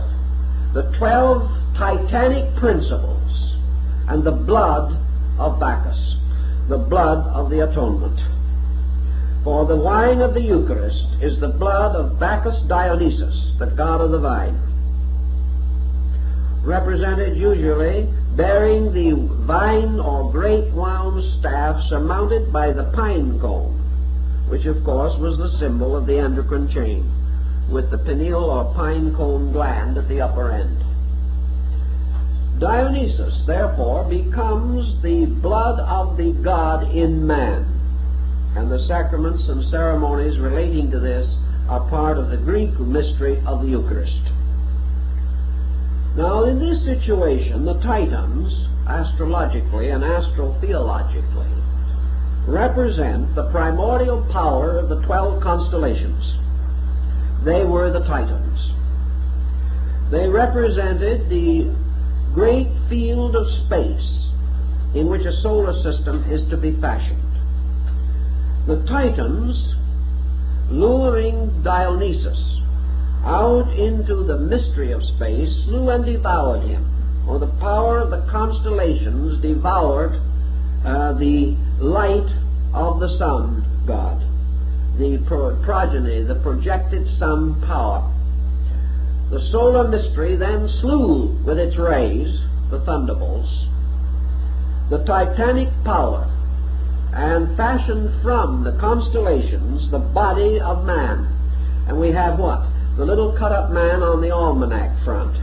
the 12 titanic principles and the blood of Bacchus, the blood of the atonement. For the wine of the Eucharist is the blood of Bacchus Dionysus, the god of the vine, represented usually bearing the vine or grape wound staff surmounted by the pine cone, which of course was the symbol of the endocrine chain, with the pineal or pine cone gland at the upper end. Dionysus, therefore, becomes the blood of the god in man, and the sacraments and ceremonies relating to this are part of the Greek mystery of the Eucharist. Now, in this situation, the Titans, astrologically and astrotheologically, represent the primordial power of the 12 constellations. They were the Titans. They represented the great field of space in which a solar system is to be fashioned. The Titans, luring Dionysus out into the mystery of space, slew and devoured him, or the power of the constellations devoured the light of the sun god, the progeny, the projected sun power. The solar mystery then slew with its rays, the thunderbolts, the titanic power, and fashioned from the constellations the body of man. And we have what? The little cut-up man on the almanac front,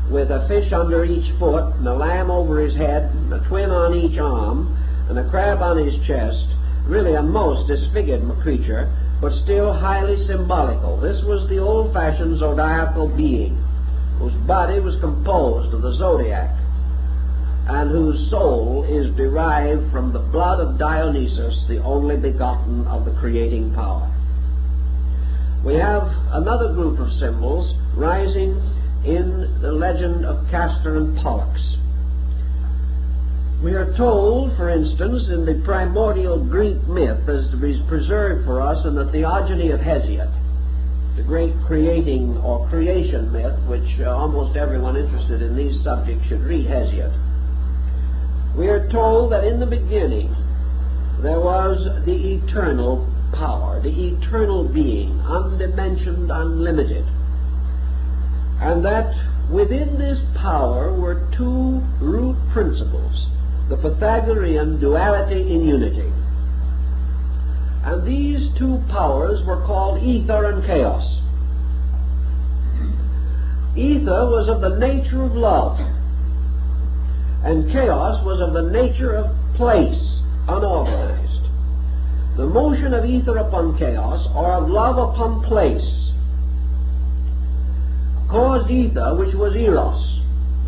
with a fish under each foot, and a lamb over his head, and a twin on each arm, and a crab on his chest. Really a most disfigured creature, but still highly symbolical. This was the old-fashioned zodiacal being, whose body was composed of the zodiac, and whose soul is derived from the blood of Dionysus, the only begotten of the creating power. We have another group of symbols rising in the legend of Castor and Pollux. We are told, for instance, in the primordial Greek myth, as is preserved for us in the Theogony of Hesiod, the great creating or creation myth, which almost everyone interested in these subjects should read Hesiod. We are told that in the beginning there was the eternal power, the eternal being, undimensioned, unlimited, and that within this power were two root principles, the Pythagorean duality in unity. And these two powers were called ether and chaos. Ether was of the nature of love, and chaos was of the nature of place, unorganized. the motion of ether upon chaos, or of love upon place, caused ether, which was eros,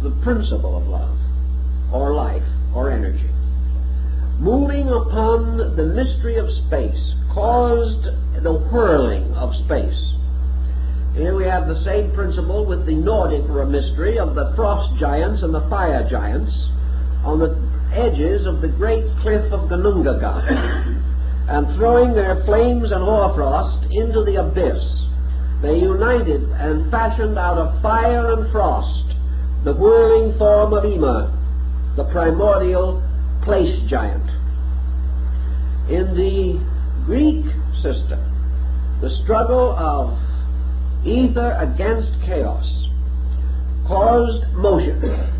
the principle of love, or life, or energy, moving upon the mystery of space, caused the whirling of space. Here we have the same principle with the Nordic mystery of the frost giants and the fire giants on the edges of the great cliff of Ginnungagap, and throwing their flames and hoarfrost into the abyss, they united and fashioned out of fire and frost the whirling form of Ymir, the primordial place giant. In the Greek system, the struggle of ether against chaos caused motion.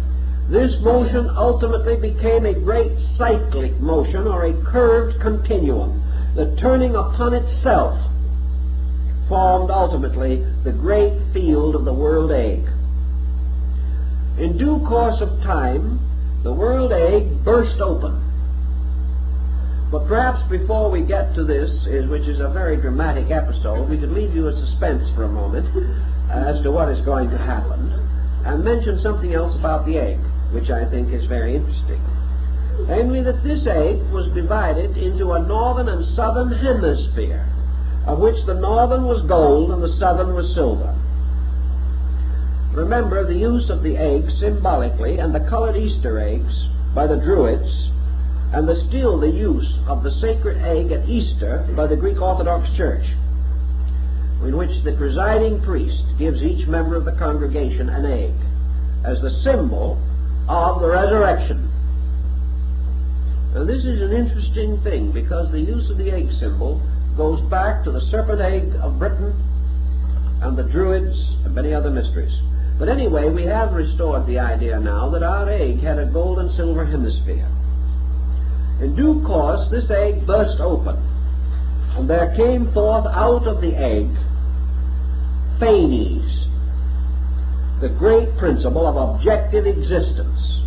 This motion ultimately became a great cyclic motion, or a curved continuum. The turning upon itself formed ultimately the great field of the world egg. In due course of time, the world egg burst open. But perhaps before we get to this, which is a very dramatic episode, we could leave you in suspense for a moment as to what is going to happen, and mention something else about the egg, which I think is very interesting. Namely, that this egg was divided into a northern and southern hemisphere, of which the northern was gold and the southern was silver. Remember the use of the egg symbolically, and the colored Easter eggs by the Druids, and still the use of the sacred egg at Easter by the Greek Orthodox Church, in which the presiding priest gives each member of the congregation an egg as the symbol of the resurrection. Now this is an interesting thing, because the use of the egg symbol goes back to the serpent egg of Britain and the Druids and many other mysteries. But anyway, we have restored the idea now that our egg had a gold and silver hemisphere. In due course, this egg burst open, and there came forth out of the egg Phanes, the great principle of objective existence.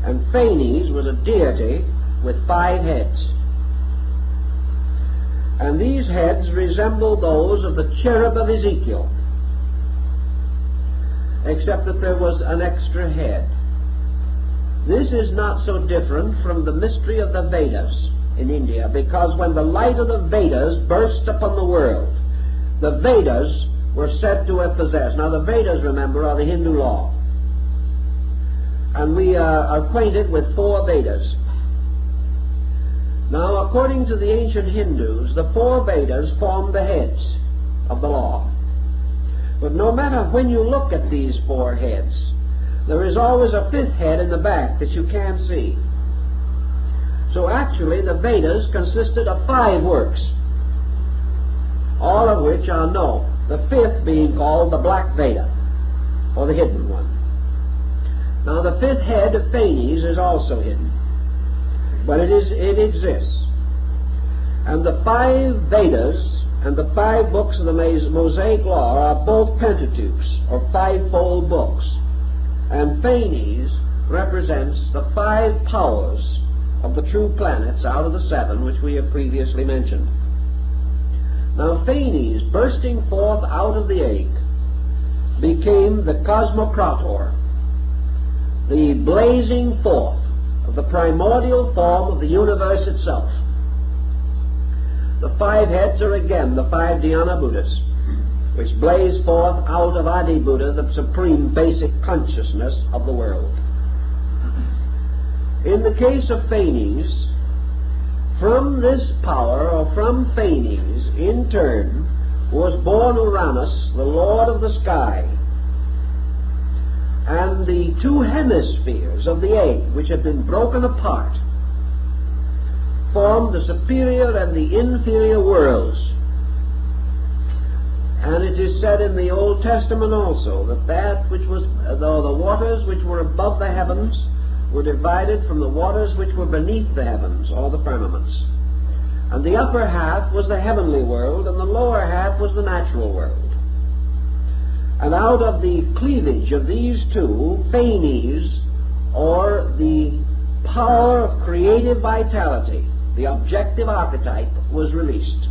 And Phanes was a deity with 5 heads. And these heads resembled those of the cherub of Ezekiel, except that there was an extra head. This is not so different from the mystery of the Vedas in India, because when the light of the Vedas burst upon the world, the Vedas were said to have possessed. Now the Vedas, remember, are the Hindu law. And we are acquainted with 4 Vedas. Now, according to the ancient Hindus, the 4 Vedas form the heads of the law. But no matter when you look at these 4 heads, there is always a 5th head in the back that you can't see. So actually the Vedas consisted of 5 works, all of which are known, the 5th being called the Black Veda, or the hidden one. Now the 5th head of Phanes is also hidden, but it exists. And the 5 Vedas and the 5 books of the Mosaic Law are both Pentateuchs, or 5-fold books. And Phanes represents the 5 powers of the true planets out of the 7 which we have previously mentioned. Now Phanes, bursting forth out of the egg, became the Cosmocrator, the blazing forth of the primordial form of the universe itself. The 5 heads are again the 5 Dhyana Buddhas, which blaze forth out of Adi Buddha, the supreme basic consciousness of the world. In the case of Phanes, from this power, or from Phanes, in turn, was born Uranus, the lord of the sky. And the 2 hemispheres of the egg, which had been broken apart, formed the superior and the inferior worlds. And it is said in the Old Testament also that which was, though the waters which were above the heavens were divided from the waters which were beneath the heavens, or the firmaments. And the upper half was the heavenly world, and the lower half was the natural world. And out of the cleavage of these 2, Phanes, or the power of creative vitality, the objective archetype, was released.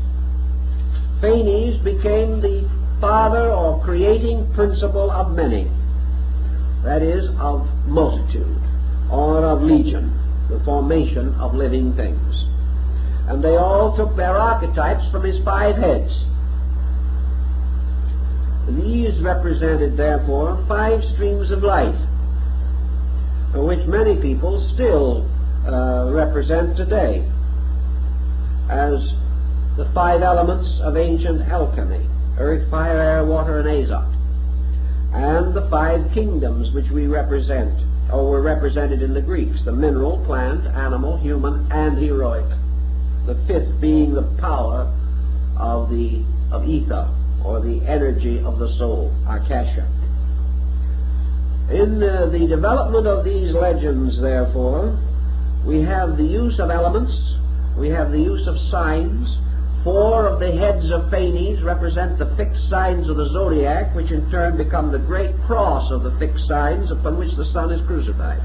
Phanes became the father or creating principle of many, that is, of multitude, or of legion, the formation of living things. And they all took their archetypes from his 5 heads. These represented, therefore, 5 streams of life, which many people still represent today as the 5 elements of ancient alchemy: earth, fire, air, water, and azote, and the 5 kingdoms which we represent, or were represented in the Greeks: the mineral, plant, animal, human, and heroic. The 5th being the power of ether, or the energy of the soul, Akasha. In the development of these legends, therefore, we have the use of elements, we have the use of signs. 4 of the heads of Phanes represent the fixed signs of the zodiac, which in turn become the great cross of the fixed signs upon which the sun is crucified.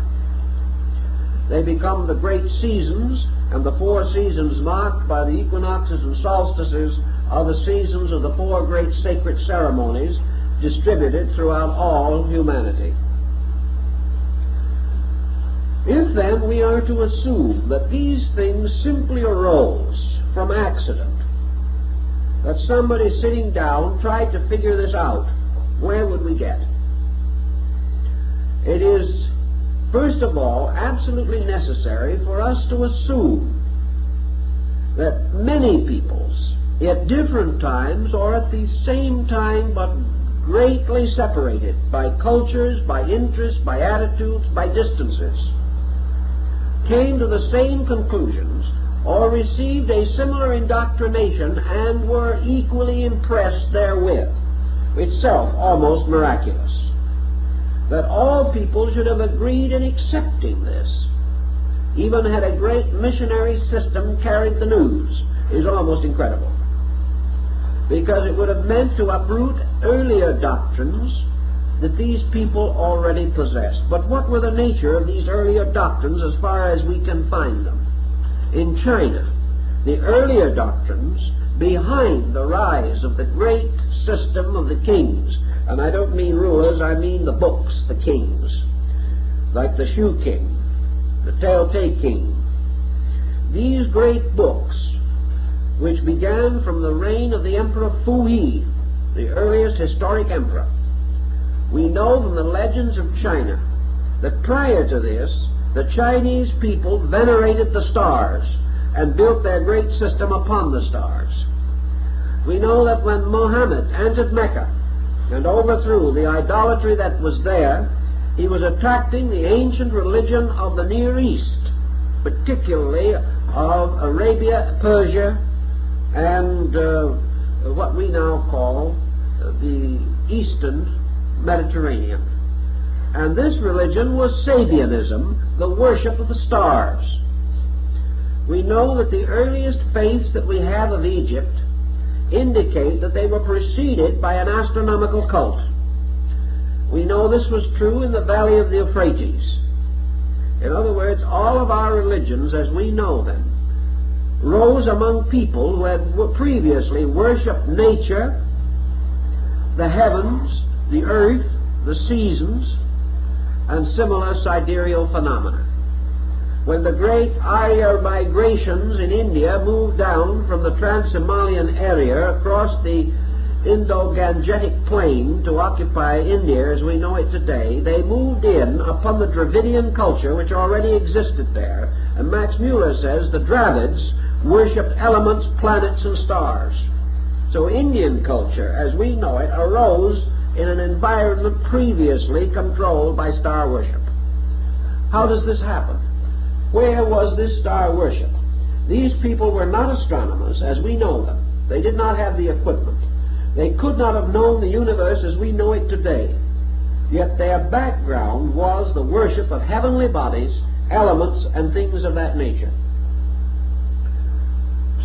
They become the great seasons, and the 4 seasons marked by the equinoxes and solstices are the seasons of the 4 great sacred ceremonies distributed throughout all humanity. If then we are to assume that these things simply arose from accident, that somebody sitting down tried to figure this out, where would we get? It is, first of all, absolutely necessary for us to assume that many peoples, at different times or at the same time but greatly separated by cultures, by interests, by attitudes, by distances, came to the same conclusions or received a similar indoctrination and were equally impressed therewith, itself almost miraculous. That all people should have agreed in accepting this, even had a great missionary system carried the news, is almost incredible. Because it would have meant to uproot earlier doctrines that these people already possessed. But what were the nature of these earlier doctrines as far as we can find them? In China, the earlier doctrines behind the rise of the great system of the kings, and I don't mean rulers, I mean the books, the kings, like the Shu King, the Tao Te King. These great books, which began from the reign of the Emperor Fu Yi, the earliest historic emperor, we know from the legends of China that prior to this, the Chinese people venerated the stars and built their great system upon the stars. We know that when Muhammad entered Mecca and overthrew the idolatry that was there, he was attracting the ancient religion of the Near East, particularly of Arabia, Persia, and what we now call the Eastern Mediterranean. And this religion was Sabianism, the worship of the stars. We know that the earliest faiths that we have of Egypt indicate that they were preceded by an astronomical cult. We know this was true in the valley of the Euphrates. In other words, all of our religions as we know them rose among people who had previously worshipped nature, the heavens, the earth, the seasons, and similar sidereal phenomena. When the great Arya migrations in India moved down from the Trans-Himalayan area across the Indo-Gangetic plain to occupy India as we know it today, they moved in upon the Dravidian culture which already existed there. And Max Muller says the Dravids worshipped elements, planets, and stars. So Indian culture, as we know it, arose in an environment previously controlled by star worship. How does this happen? Where was this star worship? These people were not astronomers as we know them. They did not have the equipment. They could not have known the universe as we know it today. Yet their background was the worship of heavenly bodies, elements, and things of that nature.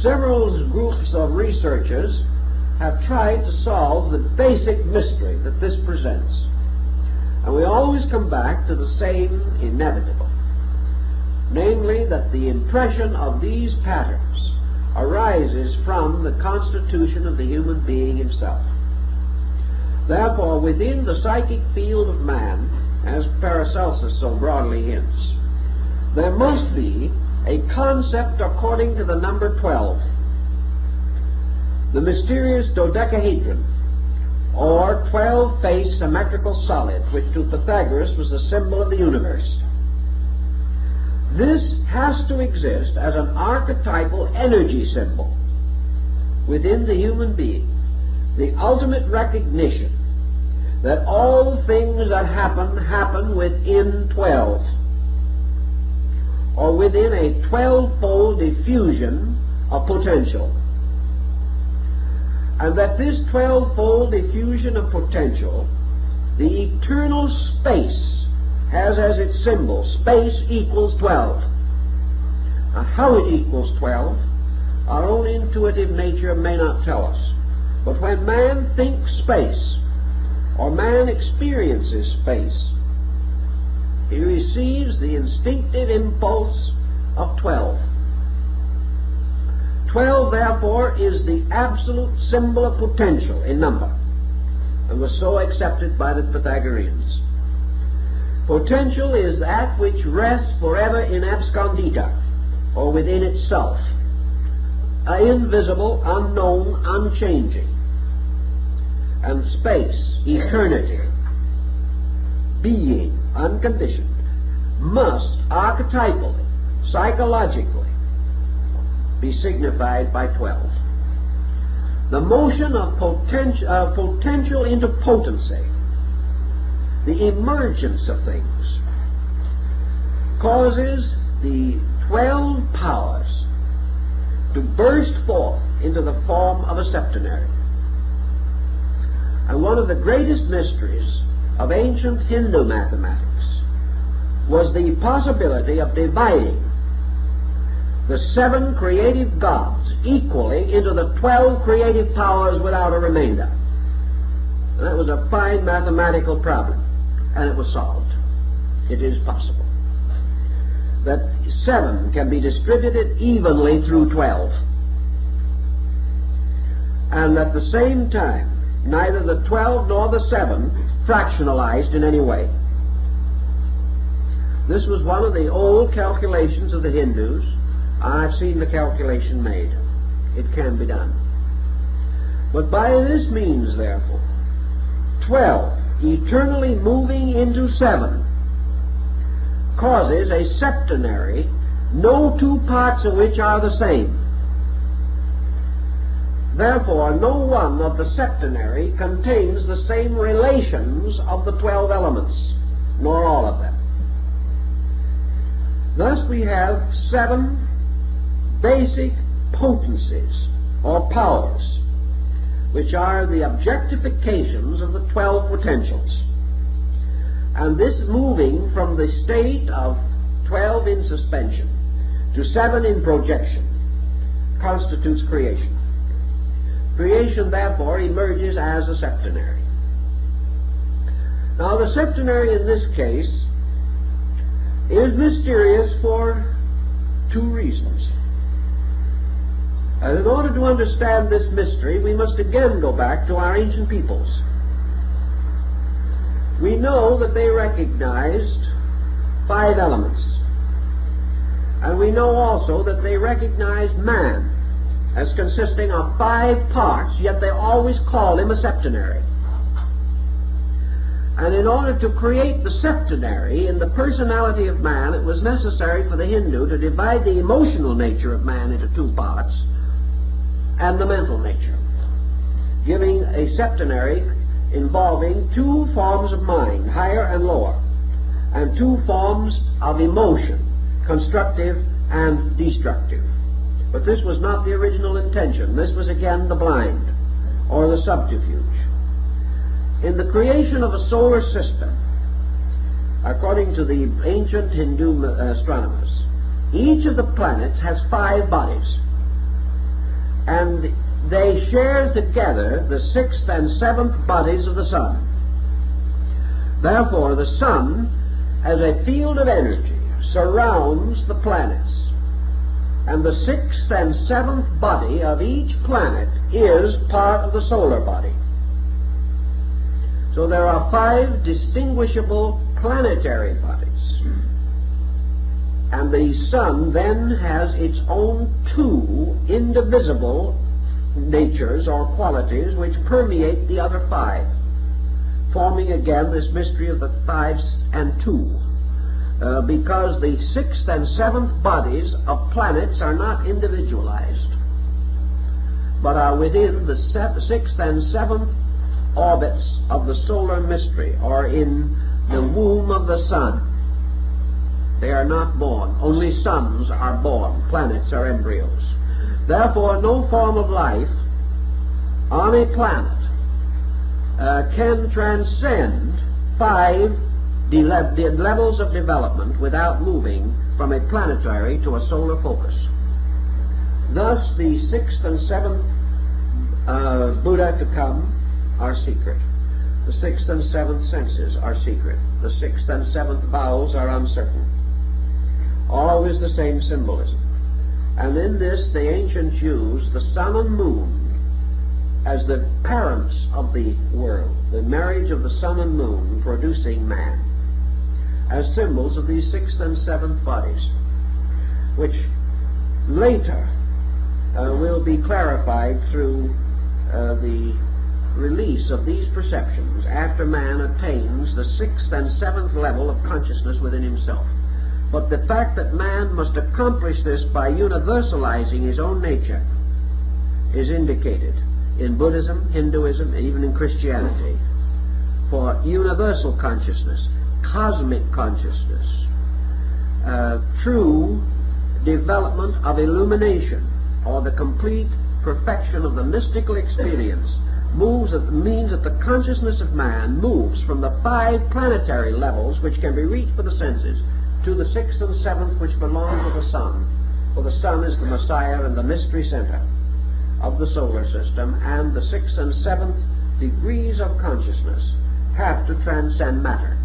Several groups of researchers have tried to solve the basic mystery that this presents. And we always come back to the same inevitable. namely that the impression of these patterns arises from the constitution of the human being himself. Therefore, within the psychic field of man, as Paracelsus so broadly hints, there must be a concept according to the number 12, the mysterious dodecahedron, or 12-faced symmetrical solid, which to Pythagoras was the symbol of the universe. This has to exist as an archetypal energy symbol within the human being, the ultimate recognition that all things that happen within 12, or within a 12-fold diffusion of potential. And that this 12-fold diffusion of potential, the eternal space, has as its symbol, space equals 12. Now, how it equals 12, our own intuitive nature may not tell us. But when man thinks space, or man experiences space, he receives the instinctive impulse of 12. 12, therefore, is the absolute symbol of potential in number, and was so accepted by the Pythagoreans. Potential is that which rests forever in abscondita, or within itself, invisible, unknown, unchanging. And space, eternity, being, unconditioned, must archetypally, psychologically, be signified by 12. The motion of potential into potency, the emergence of things, causes the 12 powers to burst forth into the form of a septenary. And one of the greatest mysteries of ancient Hindu mathematics was the possibility of dividing the 7 creative gods equally into the 12 creative powers without a remainder. And that was a fine mathematical problem, and it was solved. It is possible that 7 can be distributed evenly through 12, and at the same time neither the 12 nor the 7 fractionalized in any way. This was one of the old calculations of the Hindus. I've seen the calculation made. It can be done. But by this means, therefore, 12 eternally moving into 7 causes a septenary, no two parts of which are the same. Therefore, no one of the septenary contains the same relations of the 12 elements, nor all of them. Thus we have 7 basic potencies, or powers, which are the objectifications of the 12 potentials. And this moving from the state of 12 in suspension to 7 in projection constitutes creation. Creation, therefore, emerges as a septenary. Now, the septenary in this case is mysterious for 2 reasons. And in order to understand this mystery, we must again go back to our ancient peoples. We know that they recognized 5 elements. And we know also that they recognized man as consisting of 5 parts, yet they always called him a septenary. And in order to create the septenary in the personality of man, it was necessary for the Hindu to divide the emotional nature of man into 2 parts, and the mental nature, giving a septenary involving 2 forms of mind, higher and lower, and 2 forms of emotion, constructive and destructive. But this was not the original intention. This was again the blind, or the subterfuge. In the creation of a solar system, according to the ancient Hindu astronomers, each of the planets has 5 bodies, and they share together the 6th and 7th bodies of the sun. Therefore, the sun, as a field of energy, surrounds the planets, and the sixth and seventh body of each planet is part of the solar body. So there are 5 distinguishable planetary bodies. And the sun then has its own 2 indivisible natures or qualities which permeate the other 5, forming again this mystery of the 5 and 2. Because the 6th and 7th bodies of planets are not individualized, but are within the 6th and 7th orbits of the solar mystery, or in the womb of the sun. They are not born. Only suns are born. Planets are embryos. Therefore, no form of life on a planet can transcend 5 levels of development without moving from a planetary to a solar focus. Thus, the 6th and 7th Buddha to come are secret. The 6th and 7th senses are secret. The 6th and 7th vows are uncertain. Always the same symbolism. And in this, the ancients used the sun and moon as the parents of the world, the marriage of the sun and moon producing man, as symbols of these 6th and 7th bodies, which later will be clarified through the release of these perceptions after man attains the 6th and 7th level of consciousness within himself. But the fact that man must accomplish this by universalizing his own nature is indicated in Buddhism, Hinduism, even in Christianity, for universal consciousness, cosmic consciousness, true development of illumination, or the complete perfection of the mystical experience, means that the consciousness of man moves from the 5 planetary levels which can be reached for the senses to the 6th and 7th which belong to the sun. For the sun is the Messiah and the mystery center of the solar system, and the 6th and 7th degrees of consciousness have to transcend matter,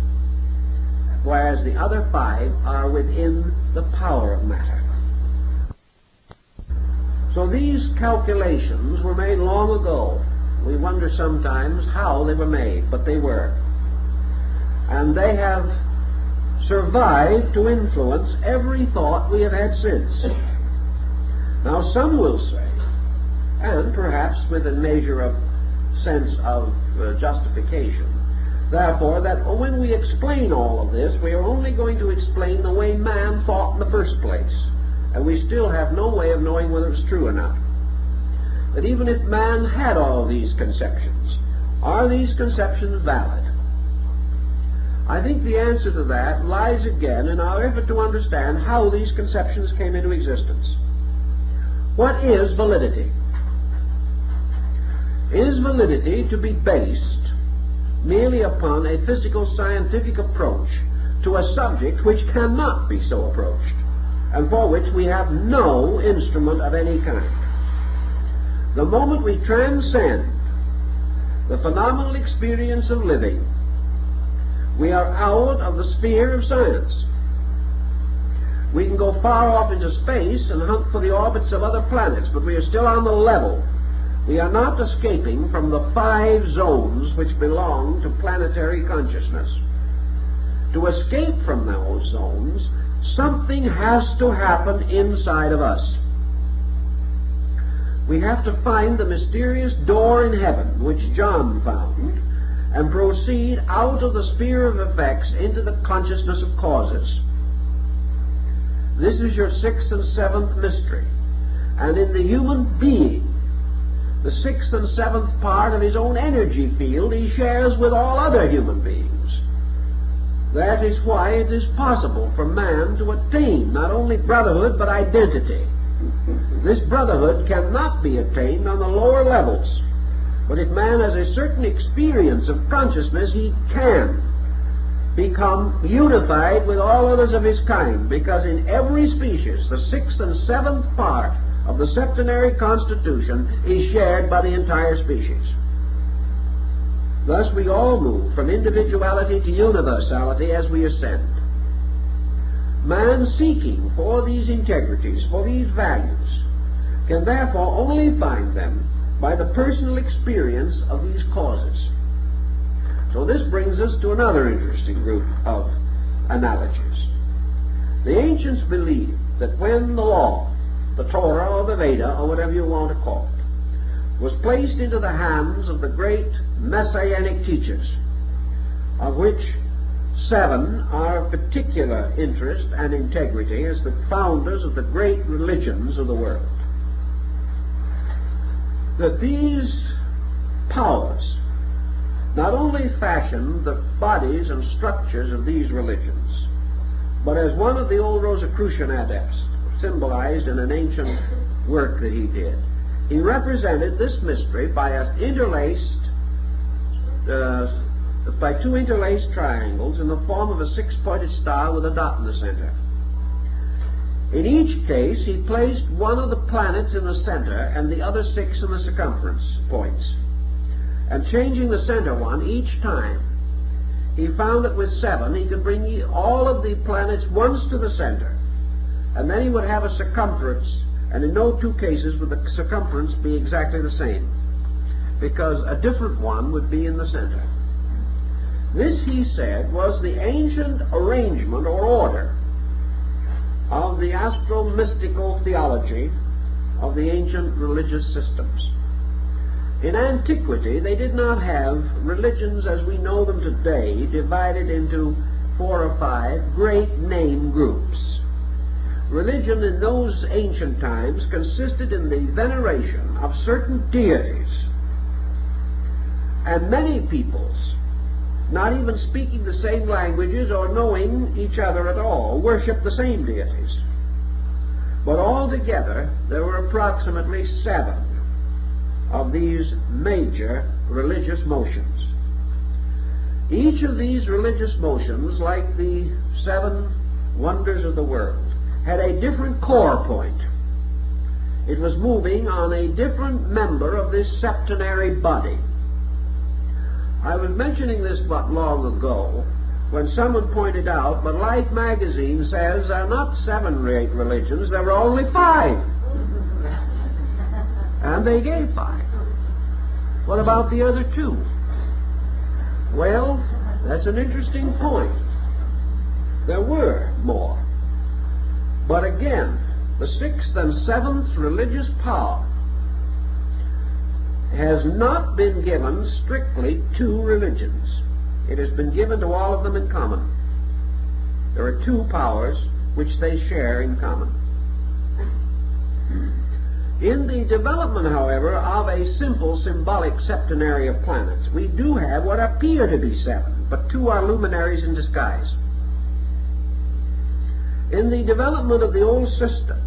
whereas the other 5 are within the power of matter. So these calculations were made long ago. We wonder sometimes how they were made, but they were. And they have survived to influence every thought we have had since. Now some will say, and perhaps with a measure of sense of justification, therefore, that when we explain all of this, we are only going to explain the way man thought in the first place, and we still have no way of knowing whether it's true or not. That even if man had all these conceptions, are these conceptions valid? I think the answer to that lies again in our effort to understand how these conceptions came into existence. What is validity? Is validity to be based merely upon a physical scientific approach to a subject which cannot be so approached, and for which we have no instrument of any kind? The moment we transcend the phenomenal experience of living, we are out of the sphere of science. We can go far off into space and hunt for the orbits of other planets, but we are still on the level. We are not escaping from the 5 zones which belong to planetary consciousness. To escape from those zones, something has to happen inside of us. We have to find the mysterious door in heaven, which John found, and proceed out of the sphere of effects into the consciousness of causes. This is your 6th and 7th mystery. And in the human being, the 6th and 7th part of his own energy field he shares with all other human beings. That is why it is possible for man to attain not only brotherhood but identity. This brotherhood cannot be attained on the lower levels, but if man has a certain experience of consciousness, he can become unified with all others of his kind, because in every species the 6th and 7th part of the septenary constitution is shared by the entire species. Thus we all move from individuality to universality as we ascend. Man seeking for these integrities, for these values, can therefore only find them by the personal experience of these causes. So this brings us to another interesting group of analogies. The ancients believed that when the law, the Torah or the Veda, or whatever you want to call it, was placed into the hands of the great messianic teachers, of which 7 are of particular interest and integrity as the founders of the great religions of the world, that these powers not only fashioned the bodies and structures of these religions, but as one of the old Rosicrucian adepts symbolized in an ancient work that he did, he represented this mystery by by 2 interlaced triangles in the form of a 6-pointed star with a dot in the center. In each case, he placed one of the planets in the center and the other 6 in the circumference points. And changing the center one each time, he found that with 7 he could bring all of the planets once to the center, and then he would have a circumference, and in no 2 cases would the circumference be exactly the same, because a different one would be in the center. This, he said, was the ancient arrangement or order of the astro-mystical theology of the ancient religious systems. In antiquity, they did not have religions as we know them today divided into 4 or 5 great name groups. Religion in those ancient times consisted in the veneration of certain deities, and many peoples, not even speaking the same languages or knowing each other at all, worshiped the same deities. But altogether, there were approximately 7 of these major religious motions. Each of these religious motions, like the 7 wonders of the world, had a different core point. It was moving on a different member of this septenary body. I was mentioning this but long ago when someone pointed out, but Life magazine says there are not 7 great religions, there were only 5. And they gave 5. What about the other 2? Well, that's an interesting point. There were more. But again, the 6th and 7th religious power has not been given strictly to religions. It has been given to all of them in common. There are 2 powers which they share in common. In the development, however, of a simple symbolic septenary of planets, we do have what appear to be 7, but 2 are luminaries in disguise. In the development of the old system,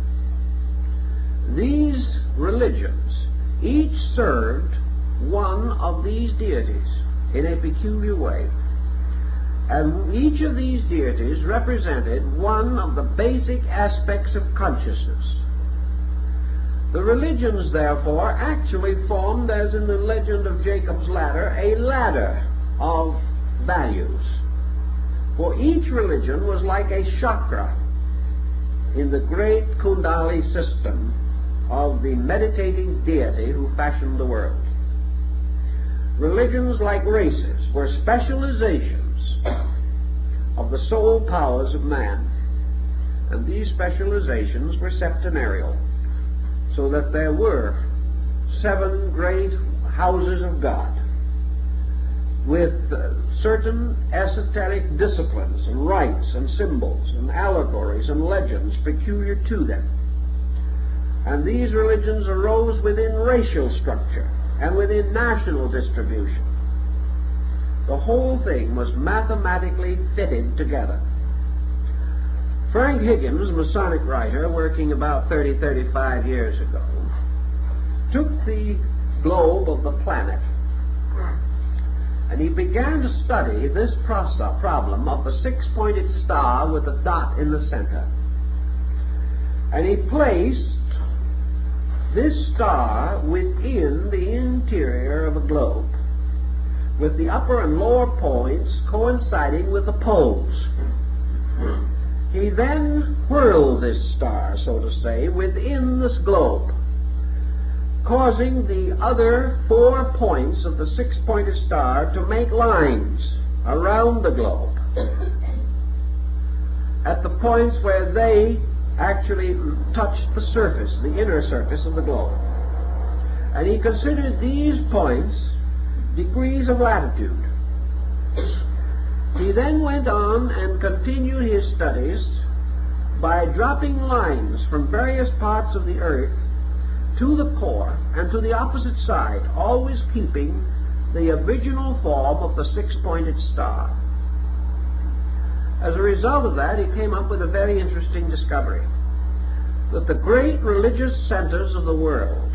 these religions each served one of these deities in a peculiar way. And each of these deities represented one of the basic aspects of consciousness. The religions, therefore, actually formed, as in the legend of Jacob's ladder, a ladder of values. For each religion was like a chakra in the great Kundali system of the meditating deity who fashioned the world. Religions, like races, were specializations of the soul powers of man, and these specializations were septenarial, so that there were 7 great houses of God with certain esoteric disciplines and rites and symbols and allegories and legends peculiar to them. And these religions arose within racial structure and within national distribution. The whole thing was mathematically fitted together. Frank Higgins, Masonic writer, working about 35 years ago, took the globe of the planet and he began to study this problem of the 6-pointed star with a dot in the center. And he placed this star within the interior of a globe, with the upper and lower points coinciding with the poles. He then whirled this star, so to say, within this globe, causing the other 4 points of the six-pointed star to make lines around the globe at the points where they actually touched the surface, the inner surface of the globe. And he considered these points degrees of latitude. He then went on and continued his studies by dropping lines from various parts of the earth to the core and to the opposite side, always keeping the original form of the six-pointed star. As a result of that, he came up with a very interesting discovery, that the great religious centers of the world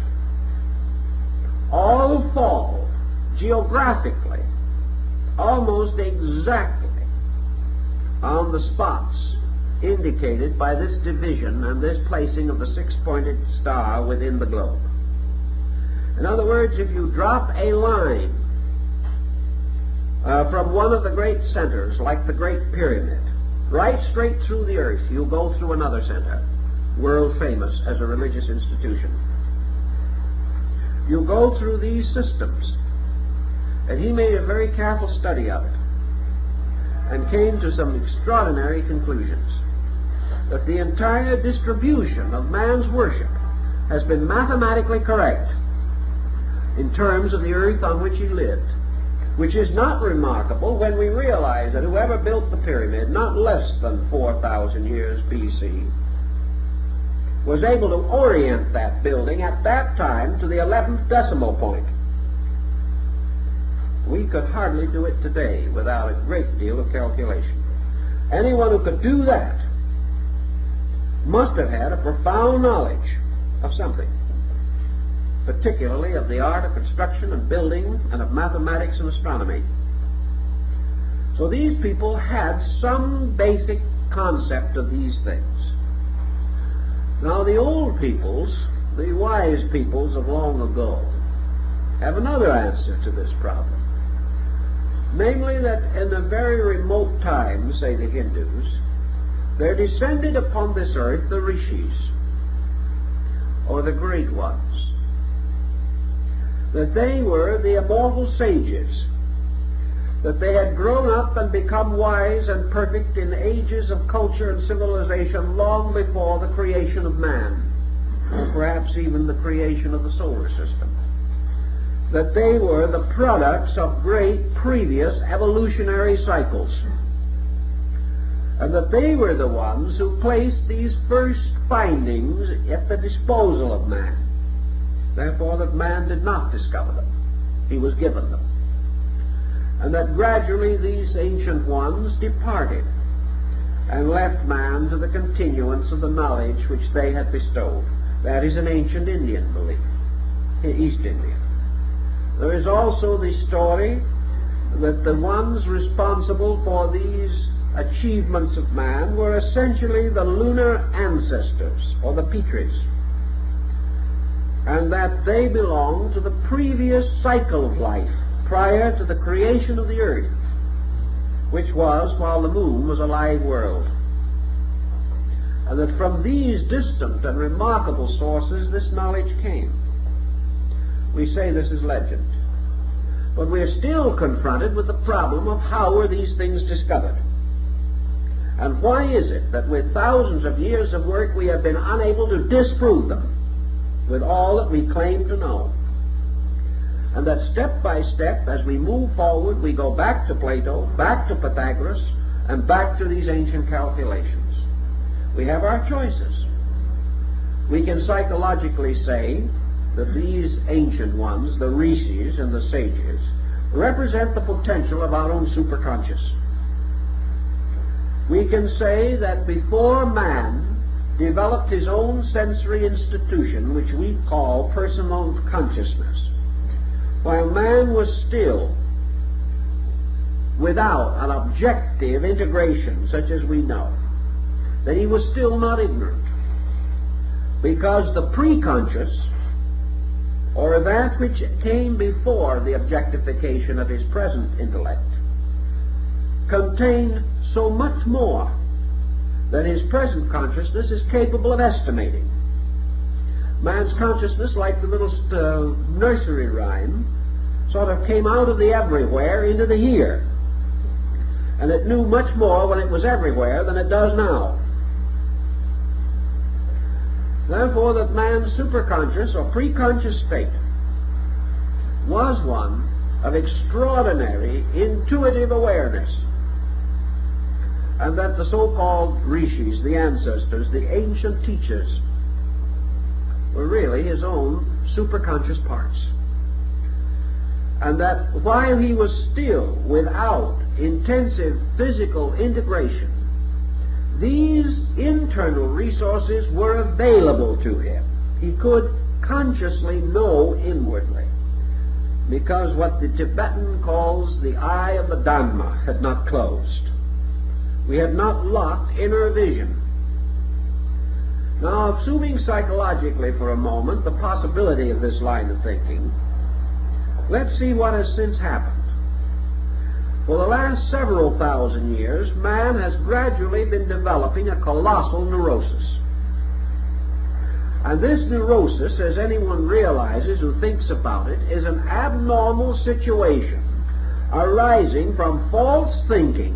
all fall geographically almost exactly on the spots indicated by this division and this placing of the six-pointed star within the globe. In other words, if you drop a line from one of the great centers, like the Great Pyramid, right straight through the earth, you'll go through another center, world famous as a religious institution. You go through these systems, and he made a very careful study of it and came to some extraordinary conclusions, that the entire distribution of man's worship has been mathematically correct in terms of the earth on which he lived, which is not remarkable when we realize that whoever built the pyramid not less than 4,000 years BC was able to orient that building at that time to the 11th decimal point. We could hardly do it today without a great deal of calculation. Anyone who could do that must have had a profound knowledge of something, particularly of the art of construction and building and of mathematics and astronomy. So these people had some basic concept of these things. Now the old peoples, the wise peoples of long ago, have another answer to this problem. Namely that in a very remote time, say the Hindus, there descended upon this earth the rishis, or the great ones. That they were the immortal sages, that they had grown up and become wise and perfect in ages of culture and civilization long before the creation of man, or perhaps even the creation of the solar system. That they were the products of great previous evolutionary cycles, and that they were the ones who placed these first findings at the disposal of man. Therefore that man did not discover them, he was given them. And that gradually these ancient ones departed and left man to the continuance of the knowledge which they had bestowed. That is an ancient Indian belief, East Indian. There is also the story that the ones responsible for these achievements of man were essentially the lunar ancestors, or the Pitris, and that they belonged to the previous cycle of life prior to the creation of the earth, which was while the moon was a live world. And that from these distant and remarkable sources this knowledge came. We say this is legend, but we are still confronted with the problem of how were these things discovered? And why is it that with thousands of years of work we have been unable to disprove them with all that we claim to know? And that step by step, as we move forward, we go back to Plato, back to Pythagoras, and back to these ancient calculations. We have our choices. We can psychologically say that these ancient ones, the rishis and the sages, represent the potential of our own superconscious. We can say that before man developed his own sensory institution, which we call personal consciousness, while man was still without an objective integration such as we know, that he was still not ignorant, because the preconscious, or that which came before the objectification of his present intellect, contained so much more that his present consciousness is capable of estimating. Man's consciousness, like the little nursery rhyme, sort of came out of the everywhere into the here. And it knew much more when it was everywhere than it does now. Therefore, that man's superconscious or preconscious state was one of extraordinary intuitive awareness, and that the so-called rishis, the ancestors, the ancient teachers, were really his own superconscious parts, and that while he was still without intensive physical integration, these internal resources were available to him. He could consciously know inwardly, because what the Tibetan calls the eye of the Dogma had not closed. We had not locked inner vision. Now, assuming psychologically for a moment the possibility of this line of thinking, let's see what has since happened. For the last several thousand years, man has gradually been developing a colossal neurosis. And this neurosis, as anyone realizes who thinks about it, is an abnormal situation arising from false thinking,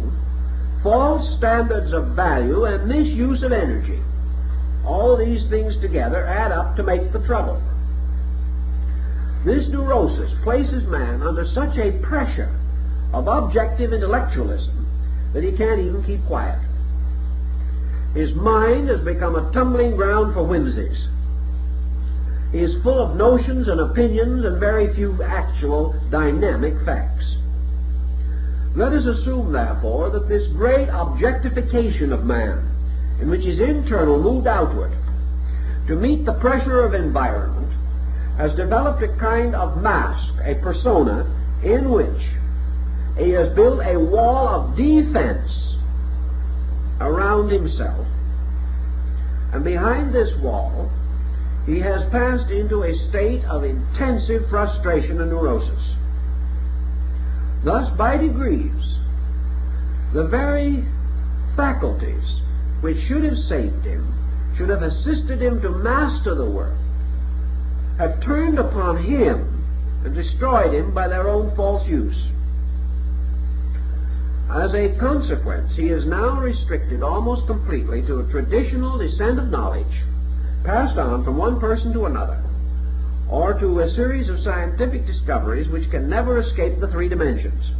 false standards of value, and misuse of energy. All these things together add up to make the trouble. This neurosis places man under such a pressure of objective intellectualism that he can't even keep quiet. His mind has become a tumbling ground for whimsies. He is full of notions and opinions and very few actual dynamic facts. Let us assume, therefore, that this great objectification of man, in which his internal moved outward to meet the pressure of environment, has developed a kind of mask, a persona, in which he has built a wall of defense around himself. And behind this wall, he has passed into a state of intensive frustration and neurosis. Thus, by degrees, the very faculties which should have saved him, should have assisted him to master the world, have turned upon him and destroyed him by their own false use. As a consequence, he is now restricted almost completely to a traditional descent of knowledge, passed on from one person to another, or to a series of scientific discoveries which can never escape the three dimensions.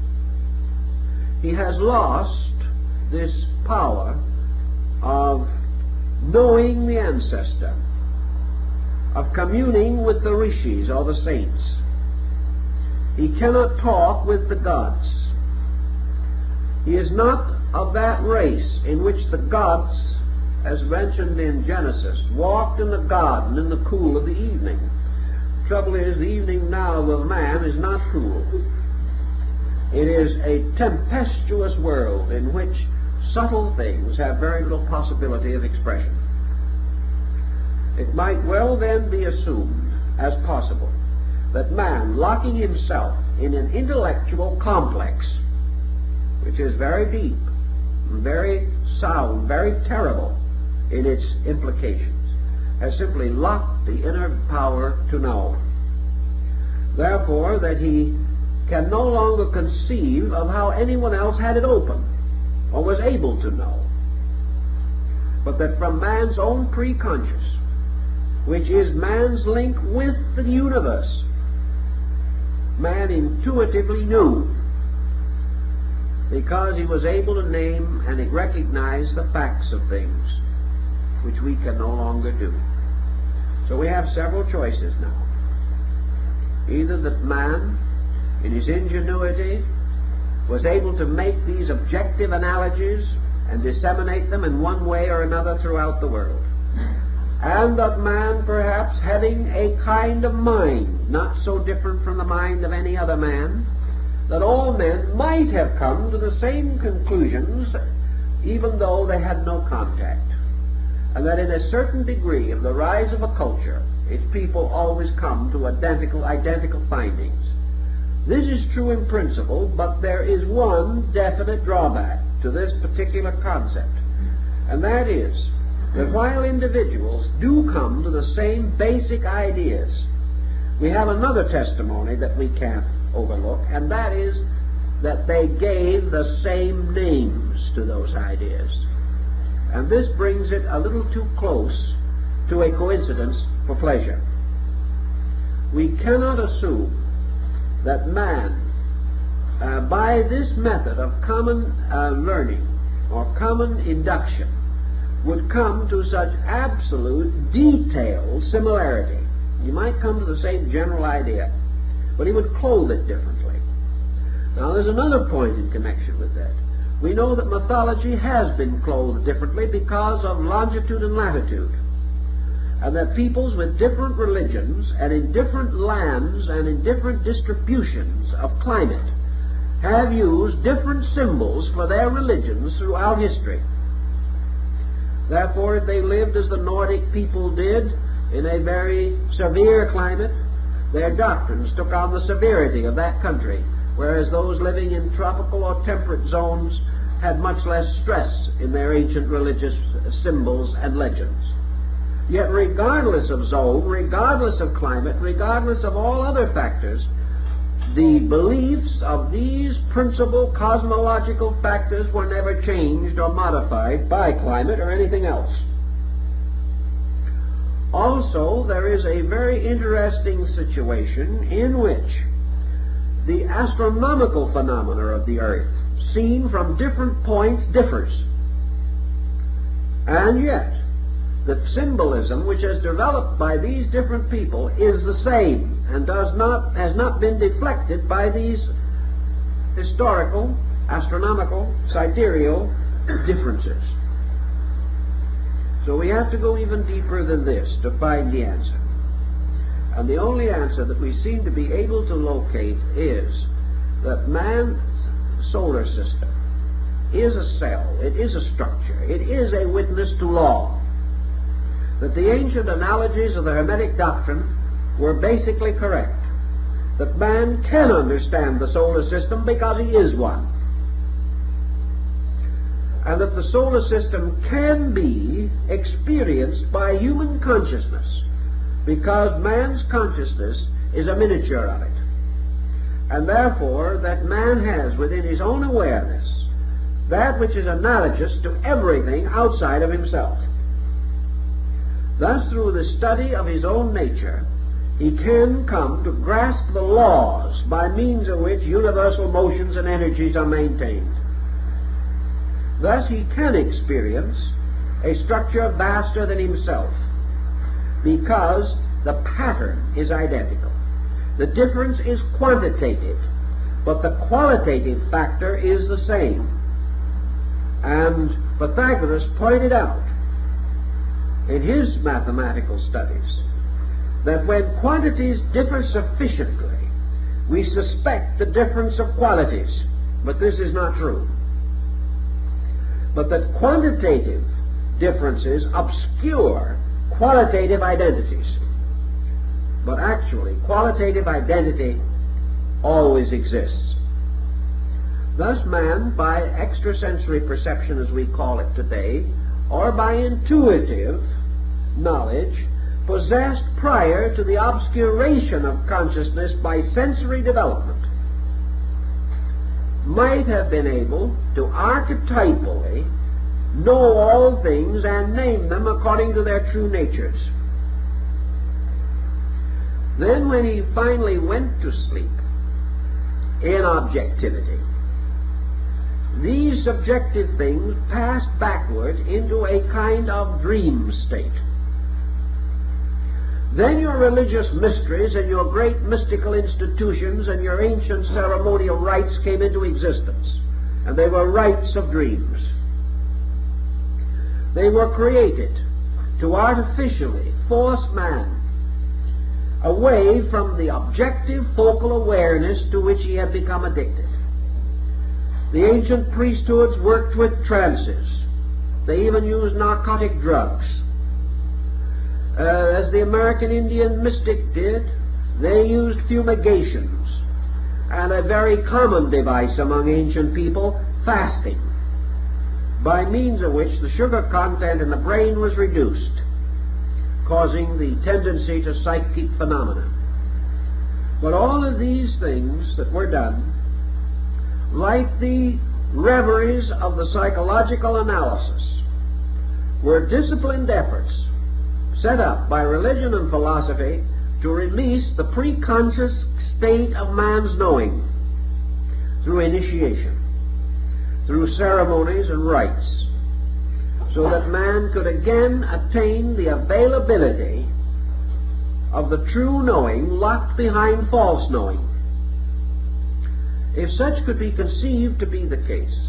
He has lost this power of knowing the ancestor, of communing with the rishis or the saints. He cannot talk with the gods. He is not of that race in which the gods, as mentioned in Genesis, walked in the garden in the cool of the evening. The trouble is, the evening now of man is not cool. It is a tempestuous world in which subtle things have very little possibility of expression. It might well then be assumed as possible that man, locking himself in an intellectual complex, which is very deep, very sound, very terrible in its implications, has simply locked the inner power to know. Therefore, that he can no longer conceive of how anyone else had it open or was able to know, but that from man's own preconscious, which is man's link with the universe, man intuitively knew, because he was able to name and recognize the facts of things, which we can no longer do. So we have several choices now. Either that man, in his ingenuity, was able to make these objective analogies and disseminate them in one way or another throughout the world, and that man, perhaps having a kind of mind not so different from the mind of any other man, that all men might have come to the same conclusions even though they had no contact, and that in a certain degree of the rise of a culture, its people always come to identical findings. This is true in principle, but there is one definite drawback to this particular concept, And that is that while individuals do come to the same basic ideas, we have another testimony that we can't overlook, and that is that they gave the same names to those ideas. And this brings it a little too close to a coincidence for pleasure. We cannot assume that man, by this method of common learning or common induction, would come to such absolute detailed similarity. He might come to the same general idea, but he would clothe it differently. Now there's another point in connection with that. We know that mythology has been clothed differently because of longitude and latitude, and that peoples with different religions and in different lands and in different distributions of climate have used different symbols for their religions throughout history. Therefore, if they lived as the Nordic people did in a very severe climate, their doctrines took on the severity of that country, whereas those living in tropical or temperate zones had much less stress in their ancient religious symbols and legends. Yet regardless of zone, regardless of climate, regardless of all other factors, the beliefs of these principal cosmological factors were never changed or modified by climate or anything else. Also, there is a very interesting situation in which the astronomical phenomena of the earth, seen from different points, differs. And yet, the symbolism which is developed by these different people is the same and has not been deflected by these historical, astronomical, sidereal differences. So we have to go even deeper than this to find the answer. And the only answer that we seem to be able to locate is that man's solar system is a cell, it is a structure, it is a witness to law. That the ancient analogies of the Hermetic doctrine were basically correct. That man can understand the solar system because he is one. And that the solar system can be experienced by human consciousness because man's consciousness is a miniature of it. And therefore that man has within his own awareness that which is analogous to everything outside of himself. Thus, through the study of his own nature, he can come to grasp the laws by means of which universal motions and energies are maintained. Thus, he can experience a structure vaster than himself because the pattern is identical. The difference is quantitative, but the qualitative factor is the same. And Pythagoras pointed out in his mathematical studies that when quantities differ sufficiently, we suspect the difference of qualities, but this is not true. But that quantitative differences obscure qualitative identities. But actually, qualitative identity always exists. Thus man, by extrasensory perception as we call it today, or by intuitive knowledge, possessed prior to the obscuration of consciousness by sensory development, might have been able to archetypally know all things and name them according to their true natures. Then when he finally went to sleep in objectivity, these subjective things passed backward into a kind of dream state. Then your religious mysteries and your great mystical institutions and your ancient ceremonial rites came into existence, and they were rites of dreams. They were created to artificially force man away from the objective focal awareness to which he had become addicted. The ancient priesthoods worked with trances. They even used narcotic drugs. As the American Indian mystic did, they used fumigations, and a very common device among ancient people, fasting. by means of which the sugar content in the brain was reduced, causing the tendency to psychic phenomena. But all of these things that were done, like the reveries of the psychological analysis, were disciplined efforts set up by religion and philosophy to release the preconscious state of man's knowing through initiation, through ceremonies and rites, so that man could again attain the availability of the true knowing locked behind false knowing. If such could be conceived to be the case,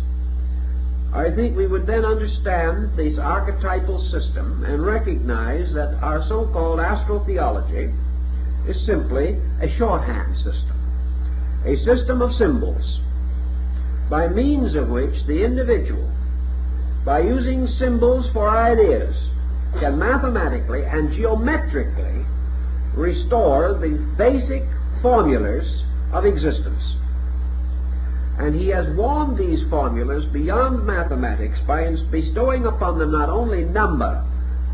I think we would then understand this archetypal system and recognize that our so-called astral theology is simply a shorthand system, a system of symbols, by means of which the individual, by using symbols for ideas, can mathematically and geometrically restore the basic formulas of existence. And he has warmed these formulas beyond mathematics by bestowing upon them not only number,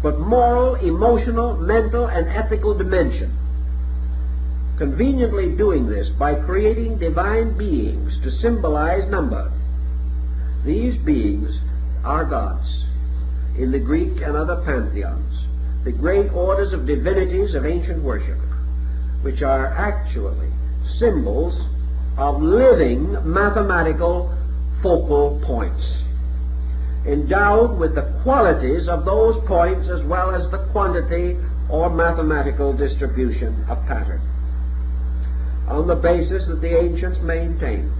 but moral, emotional, mental, and ethical dimension. Conveniently doing this by creating divine beings to symbolize number. These beings are gods in the Greek and other pantheons, the great orders of divinities of ancient worship, which are actually symbols of living mathematical focal points, endowed with the qualities of those points as well as the quantity or mathematical distribution of pattern, on the basis that the ancients maintained,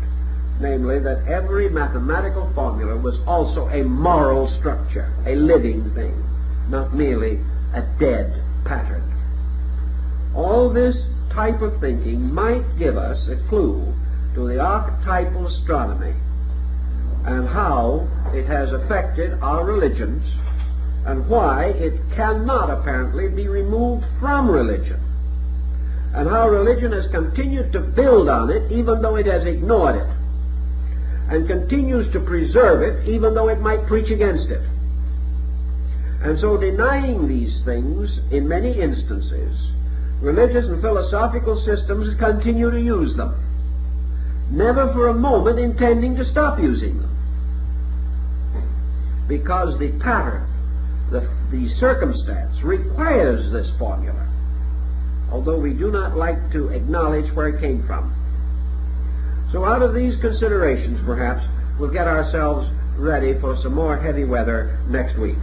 namely that every mathematical formula was also a moral structure, a living thing, not merely a dead pattern. All this type of thinking might give us a clue to the archetypal astronomy and how it has affected our religions and why it cannot apparently be removed from religion, and how religion has continued to build on it even though it has ignored it, and continues to preserve it even though it might preach against it. And so, denying these things in many instances, religious and philosophical systems continue to use them, never for a moment intending to stop using them, because the pattern, the circumstance requires this formula, although we do not like to acknowledge where it came from. So out of these considerations, perhaps, we'll get ourselves ready for some more heavy weather next week.